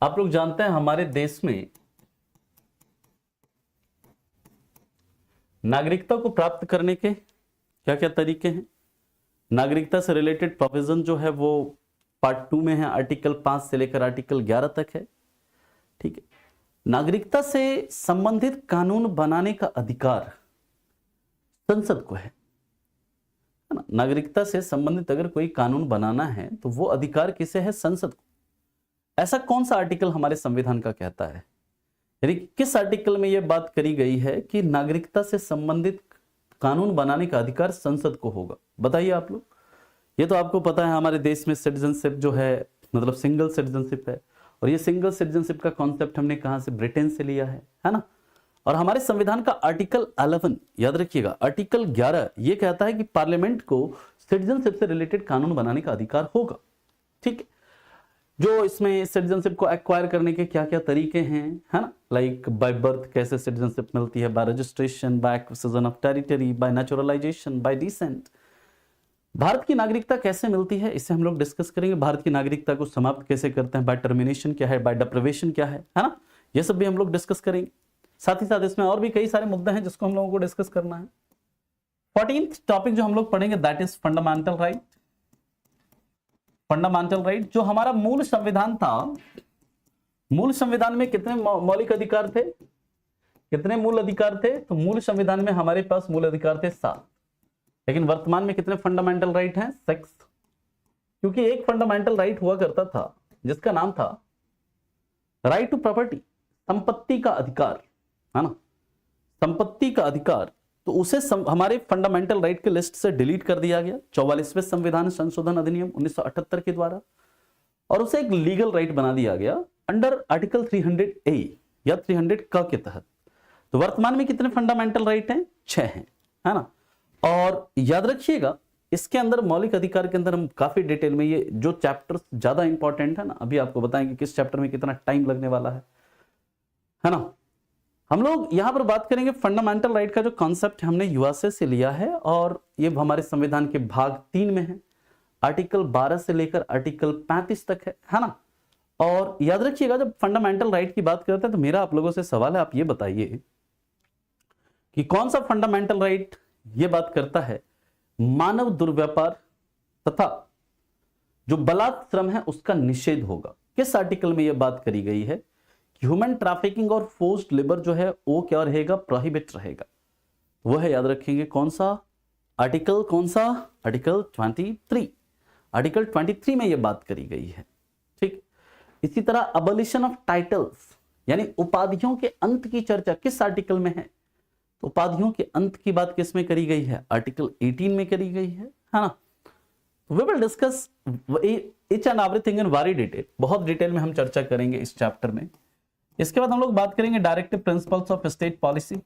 आप लोग जानते हैं हमारे देश में नागरिकता को प्राप्त करने के क्या क्या तरीके हैं। नागरिकता से रिलेटेड प्रोविजन जो है वो पार्ट 2 में है, आर्टिकल 5 से लेकर आर्टिकल 11 तक है, ठीक है। नागरिकता से संबंधित कानून बनाने का अधिकार संसद को है ना। नागरिकता से संबंधित अगर कोई कानून बनाना है तो वो अधिकार किसे है, संसद को। ऐसा कौन सा आर्टिकल हमारे संविधान का कहता है, यानी किस आर्टिकल में यह बात करी गई है कि नागरिकता से संबंधित कानून बनाने का अधिकार संसद को होगा, बताइए आप लोग। ये तो आपको पता है हमारे देश में सिटीजनशिप जो है, मतलब सिंगल सिटीजनशिप है, और ये सिंगल सिटीजनशिप का कॉन्सेप्ट हमने कहां से, ब्रिटेन से लिया है ना। और हमारे संविधान का आर्टिकल 11, याद रखिएगा, आर्टिकल 11 ये कहता है कि पार्लियामेंट को सिटीजनशिप से रिलेटेड कानून बनाने का अधिकार होगा, ठीक है। जो इसमें सिटीजनशिप को एक्वायर करने के क्या क्या तरीके हैं, है ना, लाइक बाय बर्थ कैसे सिटीजनशिप मिलती है, by registration, by acquisition of territory, by naturalisation, by descent. Bharat की नागरिकता कैसे मिलती है, इसे हम लोग डिस्कस करेंगे। भारत की नागरिकता को समाप्त कैसे करते हैं, बाय टर्मिनेशन क्या है, बाय डिप्रिवेशन क्या है ना, ये सब भी हम लोग डिस्कस करेंगे। साथ ही साथ इसमें और भी कई सारे मुद्दे हैं जिसको हम लोगों को डिस्कस करना है। 14th टॉपिक जो हम लोग पढ़ेंगे that is fundamental right. Fundamental right जो हमारा मूल संविधान था, मूल संविधान में कितने मौलिक अधिकार थे, कितने मूल अधिकार थे, तो मूल संविधान में हमारे पास मूल अधिकार थे 7, लेकिन वर्तमान में कितने फंडामेंटल राइट हैं, 6। क्योंकि एक फंडामेंटल राइट हुआ करता था जिसका नाम था राइट टू प्रॉपर्टी, संपत्ति का अधिकार, है ना, संपत्ति का अधिकार। तो उसे हमारे फंडामेंटल राइट के लिस्ट से डिलीट कर दिया गया 44वें संविधान संशोधन अधिनियम 1978 के द्वारा, और उसे एक लीगल राइट बना दिया गया अंडर आर्टिकल 300A या 300 क के तहत। तो वर्तमान में कितने फंडामेंटल राइट हैं, 6 हैं, है ना। और याद रखिएगा इसके अंदर मौलिक अधिकार के अंदर हम काफी डिटेल में, ये जो चैप्टर ज्यादा इंपॉर्टेंट है ना, अभी आपको बताएंगे किस चैप्टर में कितना टाइम लगने वाला है ना। हम लोग यहां पर बात करेंगे फंडामेंटल राइट का जो कॉन्सेप्ट हमने यूएसए से लिया है, और ये हमारे संविधान के भाग 3 में है, आर्टिकल 12 से लेकर आर्टिकल 35 तक है ना। और याद रखिएगा, जब फंडामेंटल राइट की बात करते हैं तो मेरा आप लोगों से सवाल है, आप ये बताइए कि कौन सा फंडामेंटल राइट ये बात करता है मानव दुर्व्यापार तथा जो बलात्श्रम है उसका निषेध होगा। किस आर्टिकल में यह बात करी गई है? ह्यूमन ट्रैफिकिंग और फोर्स्ड लेबर जो है वो क्या रहेगा? प्रोहिबिट रहेगा। वो है, याद रखेंगे, कौन सा आर्टिकल? कौन सा? आर्टिकल 23। आर्टिकल 23 में यह बात करी गई है। ठीक, इसी तरह अबॉलिशन ऑफ टाइटल्स यानी उपाधियों के अंत की चर्चा किस आर्टिकल में है? तो उपाधियों के अंत की बात किस में करी गई है? आर्टिकल 18 में करी गई है ना। We will discuss each and everything in very detail, बहुत डिटेल में हम चर्चा करेंगे इस चैप्टर में। इसके बाद हम लोग बात करेंगे directive principles of state policy.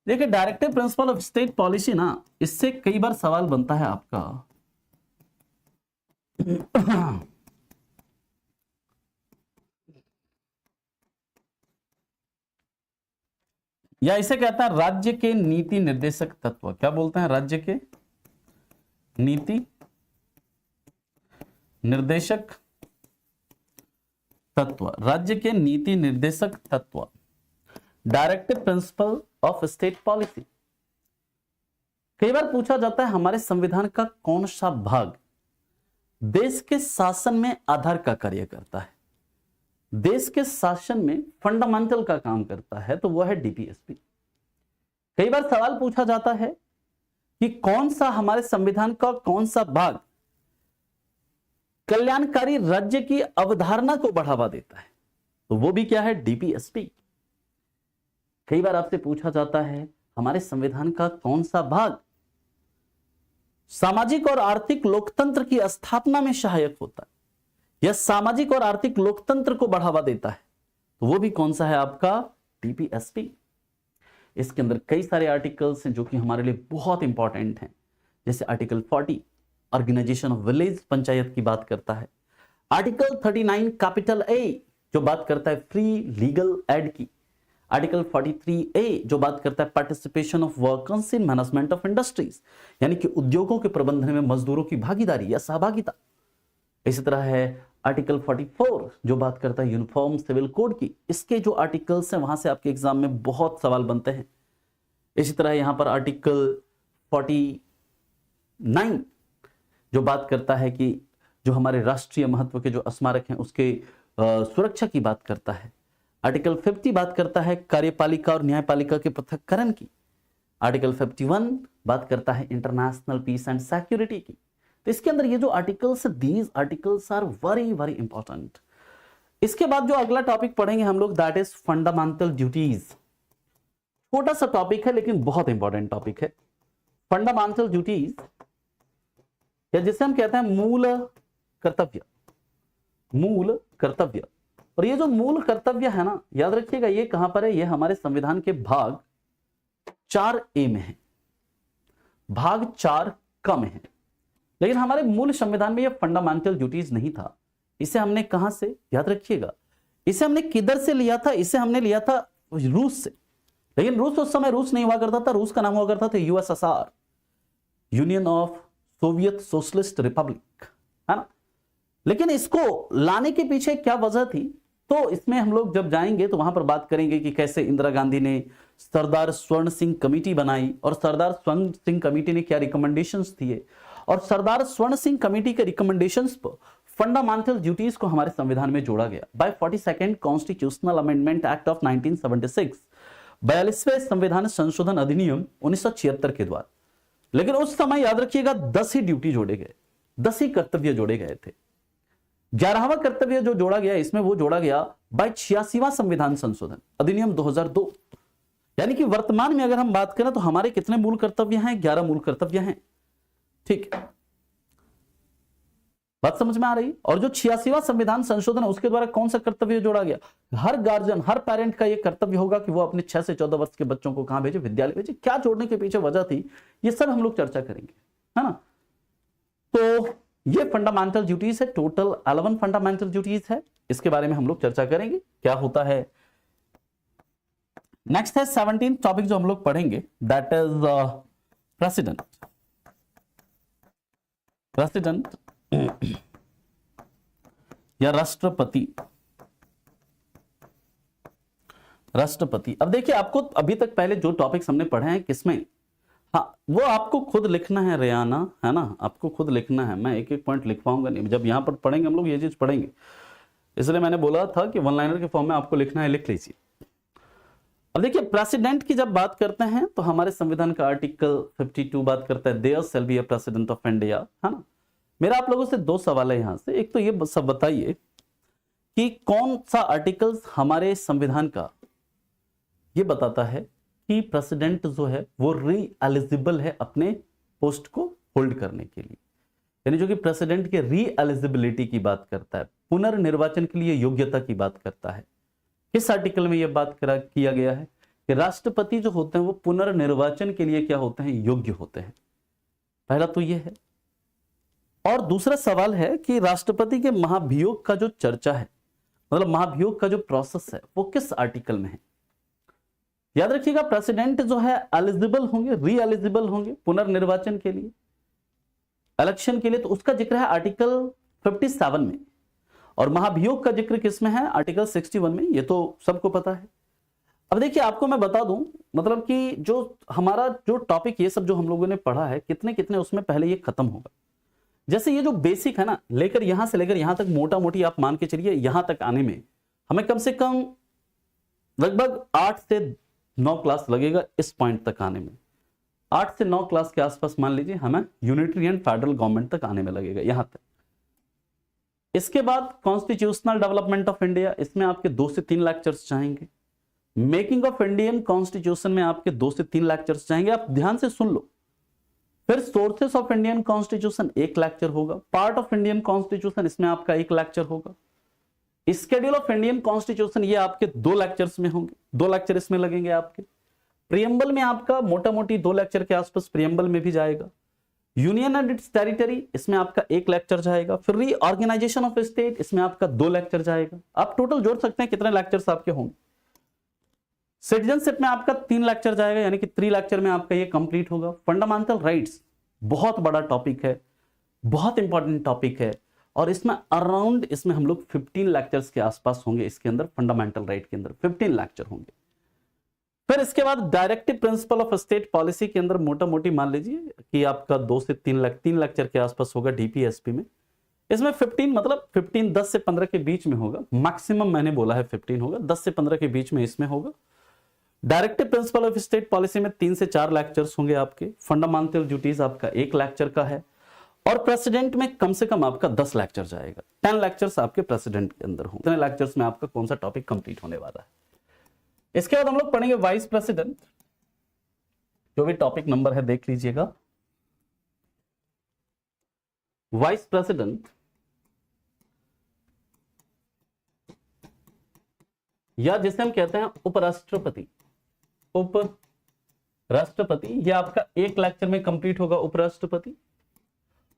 देखिए, directive principle of state policy ना, इससे कई बार सवाल बनता है आपका या इसे कहता है राज्य के नीति निर्देशक तत्व। क्या बोलते हैं? राज्य के नीति निर्देशक तत्व, राज्य के नीति निर्देशक तत्व, directive principle of state policy. कई बार पूछा जाता है हमारे संविधान का कौन सा भाग देश के शासन में आधार का कार्य करता है, देश के शासन में फंडामेंटल का काम करता है, तो वह है डीपीएसपी। कई बार सवाल पूछा जाता है कि कौन सा हमारे संविधान का कौन सा भाग कल्याणकारी राज्य की अवधारणा को बढ़ावा देता है, तो वो भी क्या है? डीपीएसपी। कई बार आपसे पूछा जाता है हमारे संविधान का कौन सा भाग सामाजिक और आर्थिक लोकतंत्र की स्थापना में सहायक होता है या सामाजिक और आर्थिक लोकतंत्र को बढ़ावा देता है, तो वो भी कौन सा है? आपका डीपीएसपी। इसके अंदर कई सारे आर्टिकल्स हैं जो कि हमारे लिए बहुत इंपॉर्टेंट हैं, जैसे article 40 organisation of village panchayat की बात करता है, आर्टिकल 39 कैपिटल ए जो बात करता है फ्री लीगल एड की, आर्टिकल 43A जो बात करता है participation of workers in management of industries, यानी कि उद्योगों के प्रबंधन में मजदूरों की भागीदारी या सहभागिता। इसी तरह है आर्टिकल 44 जो बात करता है यूनिफॉर्म सिविल कोड की। इसके जो आर्टिकल्स हैं वहां से आपके एग्जाम में बहुत सवाल बनते हैं। इसी तरह यहां पर आर्टिकल 49 जो बात करता है कि जो हमारे राष्ट्रीय महत्व के जो स्मारक हैं उसके सुरक्षा की बात करता है। आर्टिकल 50 बात करता है कार्यपालिका और न्यायपालिका के पृथक्करण की। आर्टिकल 51 बात करता है इंटरनेशनल पीस एंड सिक्योरिटी की। तो इसके अंदर ये जो articles, these articles are very very important. इसके बाद जो अगला टॉपिक पढ़ेंगे हम लोग, दैट इज फंडामेंटल ड्यूटीज। छोटा सा टॉपिक है लेकिन बहुत इंपॉर्टेंट टॉपिक है। फंडामेंटल ड्यूटीज या जिसे हम कहते हैं मूल कर्तव्य, मूल कर्तव्य। और ये जो मूल कर्तव्य है ना, याद रखिएगा ये कहां पर है? ये हमारे संविधान के भाग 4A में है, भाग 4 क में है। लेकिन हमारे मूल संविधान में ये फंडामेंटल ड्यूटीज नहीं था। इसे हमने कहां से, याद रखिएगा, इसे हमने किधर से लिया था? इसे हमने लिया था रूस से। लेकिन रूस उस समय रूस नहीं हुआ करता था, रूस का नाम हुआ करता था USSR, union of Soviet socialist Republic, है ना। लेकिन इसको लाने के पीछे क्या वजह थी, तो इसमें हम लोग जब जाएंगे तो वहां पर बात करेंगे कि कैसे इंदिरा गांधी ने सरदार स्वर्ण सिंह कमेटी बनाई और सरदार स्वर्ण सिंह कमेटी ने क्या रिकमेंडेशंस दिए, और सरदार स्वर्ण सिंह कमेटी के रिकमेंडेशंस पर फंडामेंटल ड्यूटीज को हमारे संविधान में जोड़ा गया by 42nd constitutional amendment act of 1976, 42वें संविधान संशोधन अधिनियम 1976 के द्वारा। लेकिन उस समय याद रखिएगा 10 ही ड्यूटी जोड़े गए, 10 ही कर्तव्य जोड़े गए थे। 11वां कर्तव्य जो जोड़ा गया इसमें वो जोड़ा गया बाय 86वां संविधान संशोधन अधिनियम 2002। यानी कि वर्तमान में अगर हम बात करें तो हमारे कितने मूल कर्तव्य हैं? 11 मूल कर्तव्य हैं। ठीक, बात समझ में आ रही? और जो 86वां संविधान संशोधन उसके द्वारा कौन सा कर्तव्य जोड़ा गया? हर गार्जियन, हर पेरेंट का यह कर्तव्य होगा कि वो अपने 6 से 14 वर्ष के बच्चों को कहां भेजे? विद्यालय भेजे। क्या जोड़ने के पीछे वजह थी, ये सब हम लोग चर्चा करेंगे। है ना। तो ये फंडामेंटल ड्यूटीज है, टोटल 11 फंडामेंटल ड्यूटीज है, इसके बारे में हम लोग चर्चा करेंगे क्या होता है। नेक्स्ट है 17 टॉपिक जो हम लोग पढ़ेंगे, दैट इज प्रेसिडेंट। प्रेसिडेंट या राष्ट्रपति। राष्ट्रपति, अब देखिए आपको अभी तक पहले जो टॉपिक्स हमने पढ़े हैं किसमें, हाँ वो आपको खुद लिखना है रेयाना, है ना, आपको खुद लिखना है, मैं एक एक पॉइंट लिख पाऊंगा नहीं, जब यहां पर पढ़ेंगे हम लोग ये चीज पढ़ेंगे, इसलिए मैंने बोला था कि वन लाइनर के फॉर्म में आपको लिखना है, लिख लीजिए। अब देखिए प्रेसिडेंट की जब बात करते हैं तो हमारे संविधान का आर्टिकल 52 बात करता है there shall be a president of India, है ना। मेरा आप लोगों से दो सवाल है यहां से, एक तो ये सब बताइए कि कौन सा आर्टिकल हमारे संविधान का ये बताता है कि प्रेसिडेंट जो है वो री एलिजिबल है अपने पोस्ट को होल्ड करने के लिए, यानी जो कि प्रेसिडेंट के री एलिजिबिलिटी की बात करता है, पुनर्निर्वाचन के लिए योग्यता की बात करता है। किस आर्टिकल में यह बात किया गया है कि राष्ट्रपति जो होते हैं वो पुनर्निर्वाचन के लिए क्या होते हैं, योग्य होते हैं। पहला तो यह है। और दूसरा सवाल है कि राष्ट्रपति के महाभियोग का जो चर्चा है, मतलब महाभियोग का जो प्रोसेस है वो किस आर्टिकल में है। याद रखिएगा प्रेसिडेंट जो है एलिजिबल होंगे, री एलिजिबल होंगे पुनर्निर्वाचन के लिए, इलेक्शन के लिए, तो उसका जिक्र है आर्टिकल 57 में, और महाभियोग का जिक्र किसमें है, आर्टिकल 61 में, ये तो सबको पता है। अब देखिए आपको मैं बता दूं, मतलब कि जो हमारा जो टॉपिक ये सब जो हम लोगों ने पढ़ा है कितने कितने उसमें पहले ये खत्म होगा। जैसे ये जो बेसिक है ना, लेकर यहां से लेकर यहां तक मोटा मोटी आप मान के चलिए, यहां तक आने में हमें कम से कम लगभग 8 से 9 क्लास लगेगा इस पॉइंट तक आने में। 8 से 9 क्लास के आसपास मान लीजिए हमें यूनिटरी एंड फेडरल गवर्नमेंट तक आने में लगेगा, यहां तक। इसके बाद कॉन्स्टिट्यूशनल डेवलपमेंट ऑफ इंडिया, इसमें आपके 2 से 3 लेक्चर्स चाहेंगे। मेकिंग ऑफ इंडियन कॉन्स्टिट्यूशन में आपके 2 से 3 लेक्चर्स चाहेंगे, आप ध्यान से सुन लो। फिर sources of Indian constitution 1 lecture होगा। पार्ट ऑफ इंडियन कॉन्स्टिट्यूशन, इसमें आपका 1 लेक्चर होगा। स्केड्यूल ऑफ इंडियन कॉन्स्टिट्यूशन, ये आपके 2 लेक्चर्स में होंगे, 2 लेक्चर इसमें लगेंगे आपके। प्रियम्बल में आपका मोटा मोटी 2 लेक्चर के आसपास प्रियम्बल में भी जाएगा। यूनियन एंड इट्स टेरिटरी, इसमें आपका 1 लेक्चर जाएगा। फिर रीऑर्गेनाइजेशन ऑफ स्टेट, इसमें आपका 2 लेक्चर जाएगा। आप टोटल जोड़ सकते हैं कितने लेक्चर्स आपके होंगे। सिटीजनशिप में आपका 3 लेक्चर जाएगा, यानी कि 3 लेक्चर में आपका ये कंप्लीट होगा। फंडामेंटल राइट्स बहुत बड़ा टॉपिक है, बहुत इंपॉर्टेंट टॉपिक है, और इसमें अराउंड इसमें हम लोग 15 लेक्चर्स के आसपास होंगे। इसके अंदर फंडामेंटल राइट के अंदर 15 लेक्चर होंगे। फिर इसके बाद directive principle of state policy के अंदर मोटा मोटी मान लीजिए कि आपका 2 से 3 लेक्चर के आसपास होगा डीपीएसपी में। इसमें 15 मतलब 15 10 से 15 के बीच में होगा, मैक्सिमम मैंने बोला है 15 होगा, 10 से 15 के बीच में इसमें होगा। Directive principle of state policy में 3 से 4 लेक्चर्स होंगे आपके। फंडामेंटल ड्यूटीज आपका 1 लेक्चर का है, और प्रेसिडेंट में कम से कम आपका 10 लेक्चर जाएगा। 10 लेक्चर्स आपके प्रेसिडेंट के अंदर होंगे। इतने लेक्चर्स में आपका कौन सा टॉपिक कंप्लीट होने वाला है। इसके बाद हम लोग पढ़ेंगे वाइस प्रेसिडेंट, जो भी टॉपिक नंबर है देख लीजिएगा। वाइस प्रेसिडेंट या जिसे हम कहते हैं उपराष्ट्रपति, उपराष्ट्रपति, यह आपका 1 लेक्चर में कंप्लीट होगा उपराष्ट्रपति।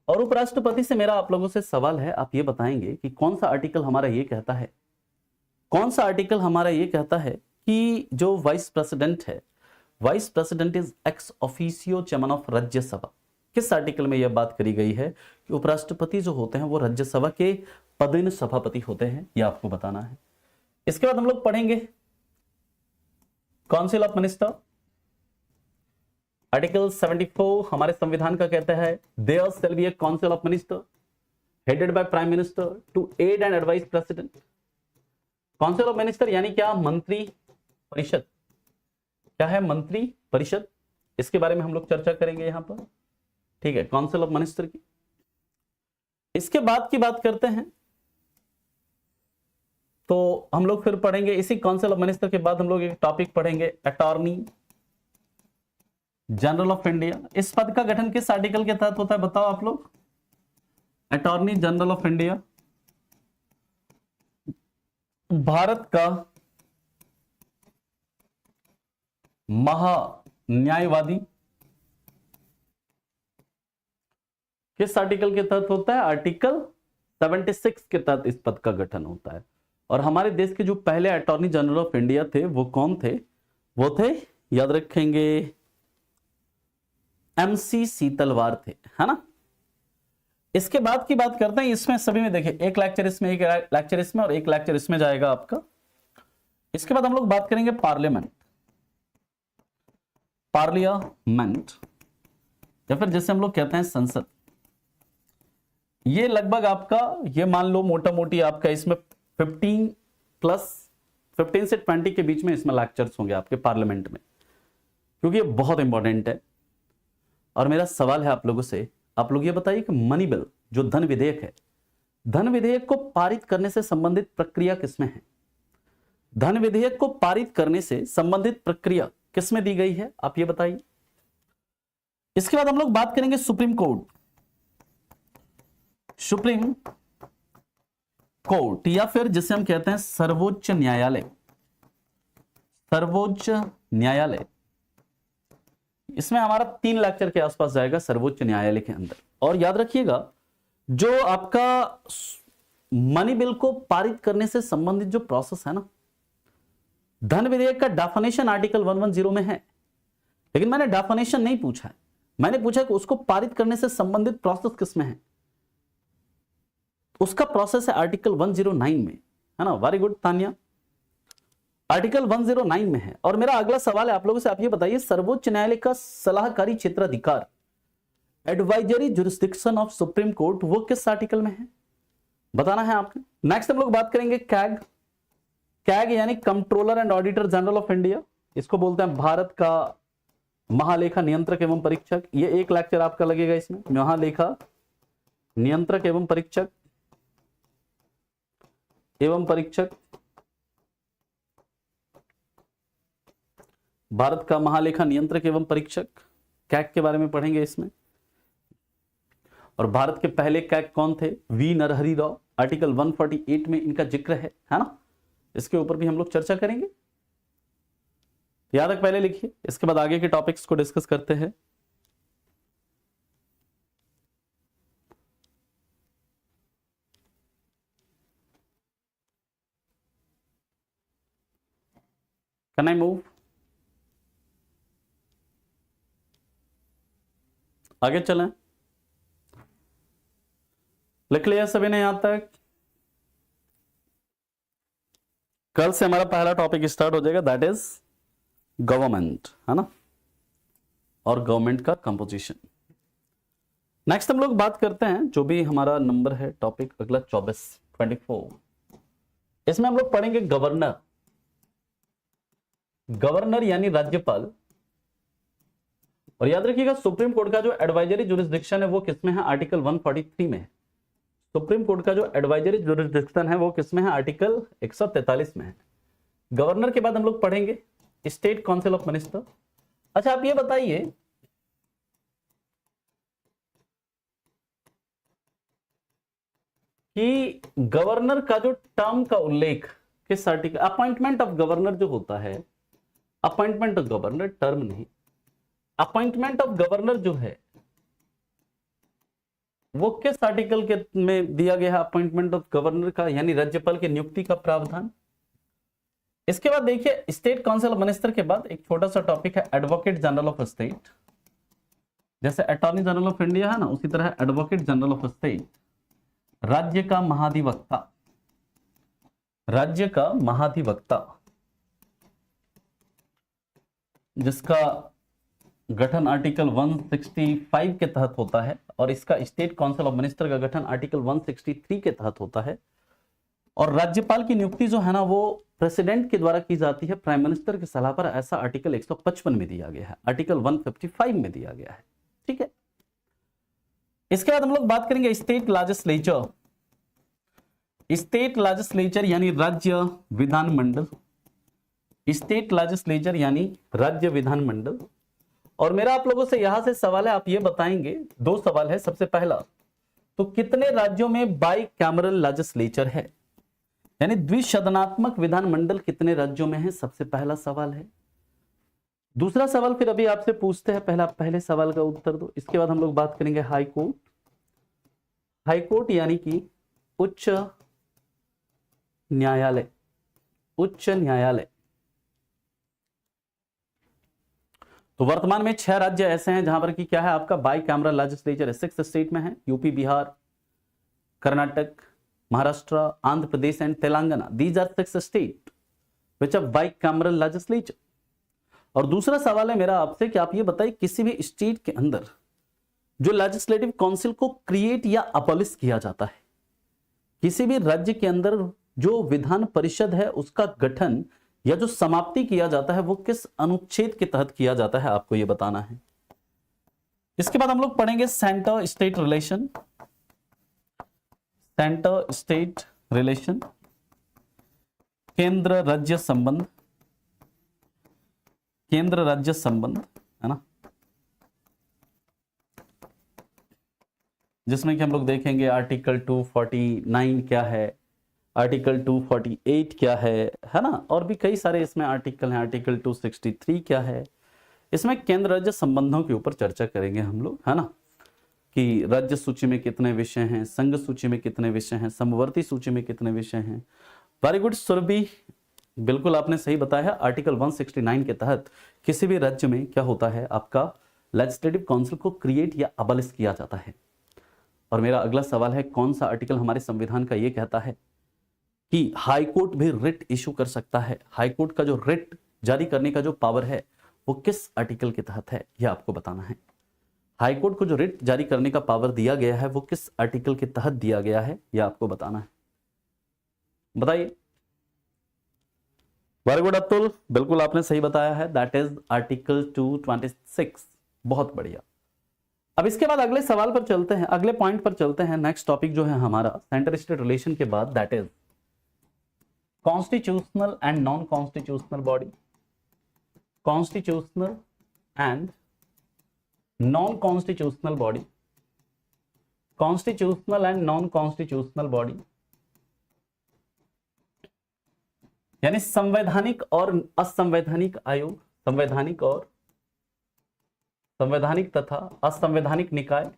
और उपराष्ट्रपति से मेरा आप लोगों से सवाल है, आप ये बताएंगे कि कौन सा आर्टिकल हमारा ये कहता है, कौन सा आर्टिकल हमारा ये कहता है कि जो वाइस प्रेसिडेंट है, vice president is ex officio chairman of Rajya Sabha. किस आर्टिकल में यह बात करी गई है कि उपराष्ट्रपति जो होते हैं वो राज्यसभा के पदेन सभापति होते हैं, यह आपको बताना है। इसके बाद हम लोग पढ़ेंगे काउंसिल ऑफ मिनिस्टर। आर्टिकल 74 हमारे संविधान का कहता है there shall be a council of minister headed by prime minister to aid and advise president. Council of minister यानी क्या, मंत्री परिषद। क्या है, मंत्री परिषद। इसके बारे में हम लोग चर्चा करेंगे यहां पर, ठीक है, काउंसिल ऑफ मिनिस्टर की। इसके बाद की बात करते हैं तो हम लोग फिर पढ़ेंगे इसी काउंसिल ऑफ मिनिस्टर के बाद हम लोग एक टॉपिक पढ़ेंगे अटॉर्नी जनरल ऑफ इंडिया। इस पद का गठन किस आर्टिकल के तहत होता है बताओ आप लोग। Attorney general of India Bharat का महान्यायवादी किस आर्टिकल के तहत होता है? आर्टिकल 76 के तहत इस पद का गठन होता है। और हमारे देश के जो पहले अटॉर्नी जनरल ऑफ इंडिया थे वो कौन थे? वो थे, याद रखेंगे, MC सीतलवार थे, है ना। इसके बाद की बात करते हैं, इसमें सभी में देखिए एक लेक्चर इसमें, एक लेक्चर इसमें और एक लेक्चर इसमें जाएगा आपका। इसके बाद हम लोग बात करेंगे पार्लियामेंट, पार्लियामेंट या फिर जैसे हम लोग कहते हैं संसद। ये लगभग आपका, ये मान लो मोटा मोटी आपका इसमें 15 से 20 के बीच में इसमें लेक्चर्स होंगे आपके पार्लियामेंट में, क्योंकि ये बहुत इंपॉर्टेंट है। और मेरा सवाल है आप लोगों से, आप लोग ये बताइए कि मनी बिल जो धन विधेयक है, धन विधेयक को पारित करने से संबंधित प्रक्रिया किसमें है? धन विधेयक को पारित करने से संबंधित प्रक्रिया किसमें दी गई है, आप ये बताइए। इसके बाद हम लोग बात करेंगे सुप्रीम कोर्ट, सुप्रीम कोर्ट या फिर जिसे हम कहते हैं सर्वोच्च न्यायालय, सर्वोच्च न्यायालय। इसमें हमारा 3 लेक्चर के आसपास जाएगा सर्वोच्च न्यायालय के अंदर। और याद रखिएगा, जो आपका मनी बिल को पारित करने से संबंधित जो प्रोसेस है ना, धन विधेयक का डेफिनेशन आर्टिकल 110 में है, लेकिन मैंने डेफिनेशन नहीं पूछा है, मैंने पूछा कि उसको पारित करने से संबंधित प्रोसेस किसमें है। उसका प्रोसेस है आर्टिकल 109 में, है ना। वेरी गुड तानिया, आर्टिकल 109 में है। और मेरा अगला सवाल है आप लोगों से, आप ये बताइए सर्वोच्च न्यायालय का सलाहकारी क्षेत्राधिकार, advisory jurisdiction of supreme court, वो किस आर्टिकल में है, बताना है आपने। नेक्स्ट हम लोग बात करेंगे कैग, कैग यानी controller and auditor general of India, इसको बोलते हैं भारत का महालेखा नियंत्रक एवं परीक्षक। ये एक लेक्चर आपका लगेगा इसमें, महालेखा नियंत्रक एवं परीक्षक भारत का महालेखा नियंत्रक एवं परीक्षक, कैग के बारे में पढ़ेंगे इसमें। और भारत के पहले कैग कौन थे? वी नरहरि राव, आर्टिकल 148 में इनका जिक्र है ना। इसके ऊपर भी हम लोग चर्चा करेंगे, याद तक पहले लिखिए, इसके बाद आगे के टॉपिक्स को डिस्कस करते हैं। Can I move? आगे चलें, लिख लिया सभी ने यहां तक? कल से हमारा पहला टॉपिक स्टार्ट हो जाएगा, दैट इज गवर्नमेंट, है ना, और गवर्नमेंट का कंपोजिशन। नेक्स्ट हम लोग बात करते हैं, जो भी हमारा नंबर है टॉपिक अगला 24, इसमें हम लोग पढ़ेंगे गवर्नर, गवर्नर यानी राज्यपाल। और याद रखिएगा सुप्रीम कोर्ट का जो एडवाइजरी जुरिस्डिक्शन है वो किसमें है? आर्टिकल 143 में है। सुप्रीम कोर्ट का जो एडवाइजरी जुरिस्डिक्शन है वो किसमें है? आर्टिकल 143 में है। गवर्नर के बाद हम लोग पढ़ेंगे स्टेट काउंसिल ऑफ मिनिस्टर। अच्छा आप ये बताइए कि गवर्नर का जो टर्म का उल्लेख किस आर्टिकल, अपॉइंटमेंट ऑफ गवर्नर जो होता है, अपॉइंटमेंट ऑफ गवर्नर, टर्म नहीं, अपॉइंटमेंट ऑफ गवर्नर जो है वो किस आर्टिकल के में दिया गया है? अपॉइंटमेंट ऑफ गवर्नर का यानी राज्यपाल की नियुक्ति का प्रावधान। इसके बाद देखिए स्टेट काउंसिल ऑफ मिनिस्टर के बाद एक छोटा सा टॉपिक है एडवोकेट जनरल ऑफ स्टेट। जैसे अटॉर्नी जनरल ऑफ इंडिया है ना, उसी तरह एडवोकेट जनरल ऑफ स्टेट, राज्य का महाधिवक्ता, राज्य का महाधिवक्ता, जिसका गठन आर्टिकल 165 के तहत होता है, और इसका स्टेट काउंसिल ऑफ मिनिस्टर का गठन आर्टिकल 163 के तहत होता है। और राज्यपाल की नियुक्ति जो है ना वो प्रेसिडेंट के द्वारा की जाती है प्राइम मिनिस्टर की सलाह पर, ऐसा आर्टिकल 155 में दिया गया है, आर्टिकल 155 में दिया गया है, ठीक है। इसके बाद हम लोग बात करेंगे स्टेट लेजिस्लेचर, स्टेट लेजिस्लेचर यानी राज्य विधानमंडल, स्टेट लेजिस्लेचर यानी राज्य विधानमंडल। और मेरा आप लोगों से यहां से सवाल है, आप ये बताएंगे, 2 सवाल है। सबसे पहला, तो कितने राज्यों में बाई कैमरल लेजिस्लेचर है, यानी द्विसदनात्मक विधानमंडल कितने राज्यों में है? सबसे पहला सवाल है। दूसरा सवाल फिर अभी आपसे पूछते हैं, पहले सवाल का उत्तर दो। इसके बाद हम लोग बात करेंगे हाई कोर्ट, हाईकोर्ट यानी कि उच्च न्यायालय, उच्च न्यायालय। तो वर्तमान में 6 राज्य ऐसे हैं जहां पर कि क्या है आपका बाई कैमरल लेजिस्लेचर है। 6 स्टेट में है, UP, Bihar, Karnataka, Maharashtra, Andhra Pradesh and Telangana. These are 6 state which are bicameral legislature. और दूसरा सवाल है मेरा आपसे कि आप ये बताइए किसी भी स्टेट के अंदर जो लेजिस्लेटिव काउंसिल को क्रिएट या अबॉलिश किया जाता है, किसी भी राज्य के अंदर जो विधान परिषद है उसका गठन या जो समाप्ति किया जाता है वो किस अनुच्छेद के तहत किया जाता है, आपको ये बताना है। इसके बाद हम लोग पढ़ेंगे centre state relation. Centre state relation, केंद्र राज्य संबंध, केंद्र राज्य संबंध है ना, जिसमें कि हम लोग देखेंगे आर्टिकल 249 क्या है, आर्टिकल 248 क्या है ना, और भी कई सारे इसमें आर्टिकल हैं। आर्टिकल 263 क्या है। इसमें केंद्र राज्य संबंधों के ऊपर चर्चा करेंगे हम लोग, है ना, कि राज्य सूची में कितने विषय हैं, संघ सूची में कितने विषय हैं, समवर्ती सूची में कितने विषय हैं। वेरी गुड सुरभि, बिल्कुल आपने सही बताया है। आर्टिकल 169 के तहत किसी भी राज्य में क्या होता है आपका लेजिस्लेटिव काउंसिल को क्रिएट या अबॉलिश किया जाता है। और मेरा अगला सवाल है कौन सा आर्टिकल हमारे संविधान का ये कहता है कि हाईकोर्ट भी रिट इशू कर सकता है। हाईकोर्ट का जो रिट जारी करने का जो पावर है वो किस आर्टिकल के तहत है, यह आपको बताना है। हाईकोर्ट को जो रिट जारी करने का पावर दिया गया है वो किस आर्टिकल के तहत दिया गया है, यह आपको बताना है। बताइए। वेरी गुड अतुल, बिल्कुल आपने सही बताया है, दैट इज आर्टिकल 226। बहुत बढ़िया। अब इसके बाद अगले सवाल पर चलते हैं, अगले पॉइंट पर चलते हैं। नेक्स्ट टॉपिक जो है हमारा सेंटर स्टेट रिलेशन के बाद, that is constitutional and non constitutional body. Constitutional and non constitutional body, constitutional and non constitutional body यानी संवैधानिक और असंवैधानिक आयोग, संवैधानिक और संवैधानिक तथा असंवैधानिक निकाय।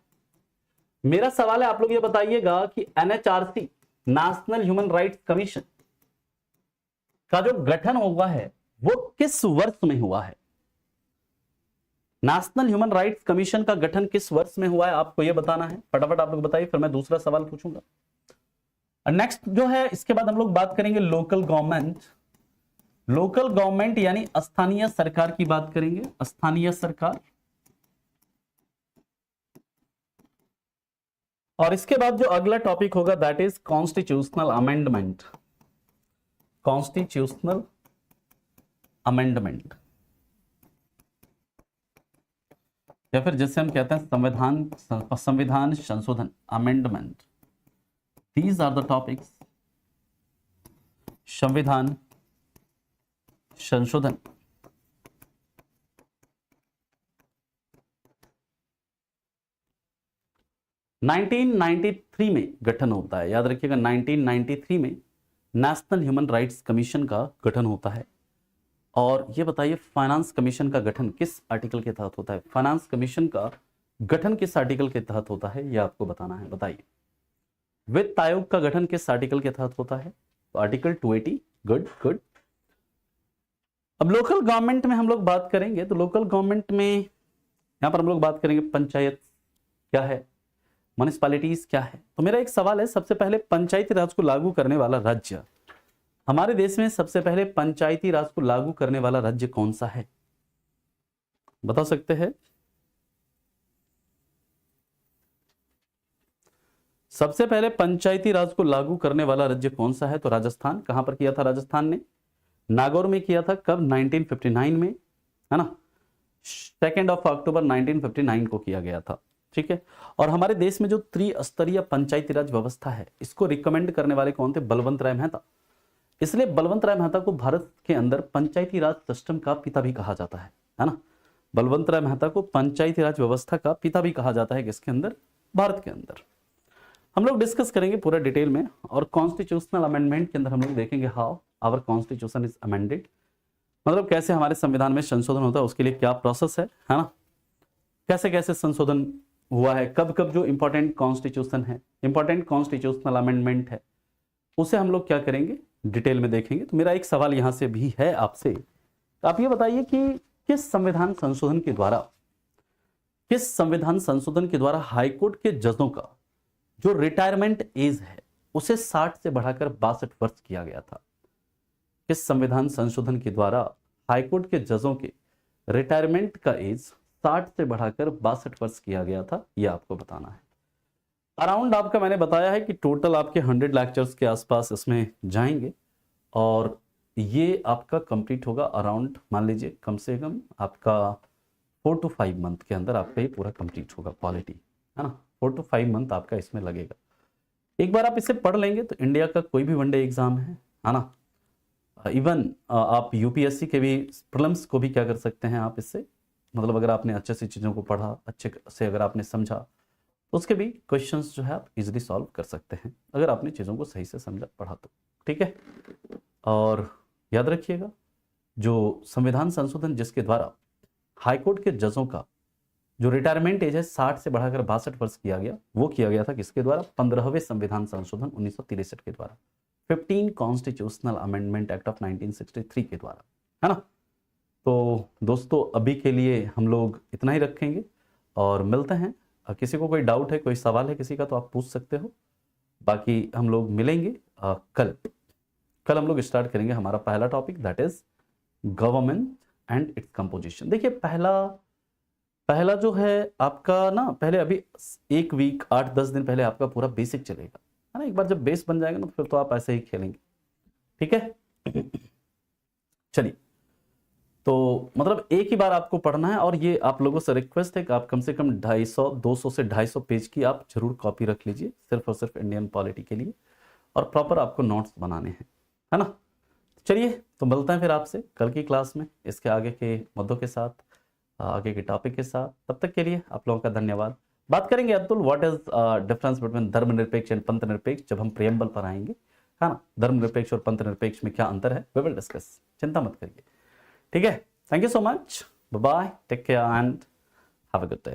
मेरा सवाल है आप लोग ये बताइएगा कि NHRC, national human rights commission का जो गठन हुआ है वो किस वर्ष में हुआ है। नेशनल ह्यूमन राइट्स कमीशन का गठन किस वर्ष में हुआ है, आपको यह बताना है। फटाफट आप लोग बताइए, फिर मैं दूसरा सवाल पूछूंगा। नेक्स्ट जो है इसके बाद हम लोग बात करेंगे लोकल गवर्नमेंट। लोकल गवर्नमेंट यानी स्थानीय सरकार की बात करेंगे, स्थानीय सरकार। और इसके बाद जो अगला टॉपिक होगा that is constitutional amendment. Constitutional amendment या फिर जिसे हम कहते हैं संविधान संशोधन, amendment. These are the topics. संविधान संशोधन, नाइनटीन 1993 में गठन होता है। याद रखिएगा 1993 में नेशनल ह्यूमन राइट्स कमीशन का गठन होता है। और ये बताइए फाइनेंस कमीशन का गठन किस आर्टिकल के तहत होता है। फाइनेंस कमीशन का गठन किस आर्टिकल के तहत होता है, यह आपको बताना है। बताइए। वित्त आयोग का गठन किस आर्टिकल के तहत होता है, तो आर्टिकल 280। Good good. अब लोकल गवर्नमेंट में हम लोग बात करेंगे, तो लोकल गवर्नमेंट में यहां पर हम लोग बात करेंगे पंचायत क्या है, म्युनिसिपैलिटीज क्या है। तो मेरा एक सवाल है, सबसे पहले पंचायती राज को लागू करने वाला राज्य, हमारे देश में सबसे पहले पंचायती राज को लागू करने वाला राज्य कौन सा है, बता सकते हैं। सबसे पहले पंचायती राज को लागू करने वाला राज्य कौन सा है, तो राजस्थान। कहां पर किया था राजस्थान ने, नागौर में किया था। कब, 1959 में, है ना, 2 अक्टूबर 1959 को किया गया था। ठीक है। और हमारे देश में जो त्रिस्तरीय पंचायती राज व्यवस्था है इसको रिकमेंड करने वाले कौन थे, बलवंत राय मेहता। इसलिए बलवंत राय मेहता को भारत के अंदर पंचायती राज सिस्टम का पिता भी कहा जाता है ना। बलवंत राय मेहता को पंचायती राज व्यवस्था का पिता भी कहा जाता है, किसके अंदर, भारत के अंदर। हम लोग डिस्कस करेंगे पूरा डिटेल में। और कॉन्स्टिट्यूशनल अमेंडमेंट के अंदर हम लोग देखेंगे how our constitution is amended, मतलब कैसे हमारे संविधान में संशोधन होता है, उसके लिए क्या प्रोसेस है ना, कैसे कैसे संशोधन हुआ है, कब कब जो इंपॉर्टेंट कॉन्स्टिट्यूशन है, इंपॉर्टेंट कॉन्स्टिट्यूशनल अमेंडमेंट है, उसे हम लोग क्या करेंगे, डिटेल में देखेंगे। तो मेरा एक सवाल यहां से भी है आपसे, तो आप ये बताइए कि किस संविधान संशोधन के द्वारा, किस संविधान संशोधन के द्वारा हाईकोर्ट के जजों का जो रिटायरमेंट एज है उसे 60 से बढ़ाकर 62 वर्ष किया गया था? किस संविधान संशोधन के द्वारा हाईकोर्ट के जजों के रिटायरमेंट का एज 60 से बढ़ाकर 62 वर्ष किया गया था, यह आपको बताना है। अराउंड आपका मैंने बताया है कि टोटल आपके 100 लेक्चर्स के आसपास इसमें जाएंगे और ये आपका कंप्लीट होगा अराउंड, मान लीजिए कम से कम आपका 4 to 5 मंथ के अंदर आपका ये पूरा कंप्लीट होगा पॉलिटी, है ना। 4 to 5 मंथ आपका इसमें लगेगा। एक बार आप इसे पढ़ लेंगे तो इंडिया का कोई भी वनडे एग्जाम है ना, इवन आप यूपीएससी के भी प्रीलिम्स को भी क्या कर सकते हैं आप इससे, मतलब अगर आपने अच्छे से चीज़ों को पढ़ा, अच्छे से अगर आपने समझा, तो उसके भी क्वेश्चंस जो है आप इजीली सॉल्व कर सकते हैं, अगर आपने चीज़ों को सही से समझा पढ़ा तो, ठीक है। और याद रखिएगा, जो संविधान संशोधन जिसके द्वारा हाईकोर्ट के जजों का जो रिटायरमेंट एज है 60 से बढ़ाकर 62 वर्ष किया गया, वो किया गया था किसके द्वारा? 15वें संविधान संशोधन 1963 के द्वारा, 15 कॉन्स्टिट्यूशनल अमेंडमेंट एक्ट ऑफ 1963 के द्वारा, है ना। तो दोस्तों अभी के लिए हम लोग इतना ही रखेंगे और मिलते हैं। किसी को कोई डाउट है, कोई सवाल है किसी का, तो आप पूछ सकते हो। बाकी हम लोग मिलेंगे कल हम लोग स्टार्ट करेंगे हमारा पहला topic, that is government and its composition. देखिए पहला जो है आपका ना, पहले अभी 1 वीक 8-10 दिन पहले आपका पूरा बेसिक चलेगा, है ना। एक बार जब बेस बन जाएगा ना, तो फिर तो आप ऐसे ही खेलेंगे, ठीक है। चलिए, तो मतलब एक ही बार आपको पढ़ना है, और ये आप लोगों से रिक्वेस्ट है कि आप कम से कम 200 से 250 पेज की आप जरूर कॉपी रख लीजिए, सिर्फ और सिर्फ इंडियन पॉलिटी के लिए, और प्रॉपर आपको नोट्स बनाने हैं, है ना। चलिए, तो मिलते हैं फिर आपसे कल की क्लास में इसके आगे के मुद्दों के साथ, आगे के टॉपिक के साथ। तब तक के लिए आप लोगों का धन्यवाद। बात करेंगे Atul, what is difference between धर्मनिरपेक्ष एंड पंथ निरपेक्ष, जब हम प्रियम्बल पर आएंगे, है ना। धर्मनिरपेक्ष और पंथ निरपेक्ष में क्या अंतर है, वी विल डिस्कस, चिंता मत करिए, ठीक है। Thank you so much, bye bye, take care and have a good day.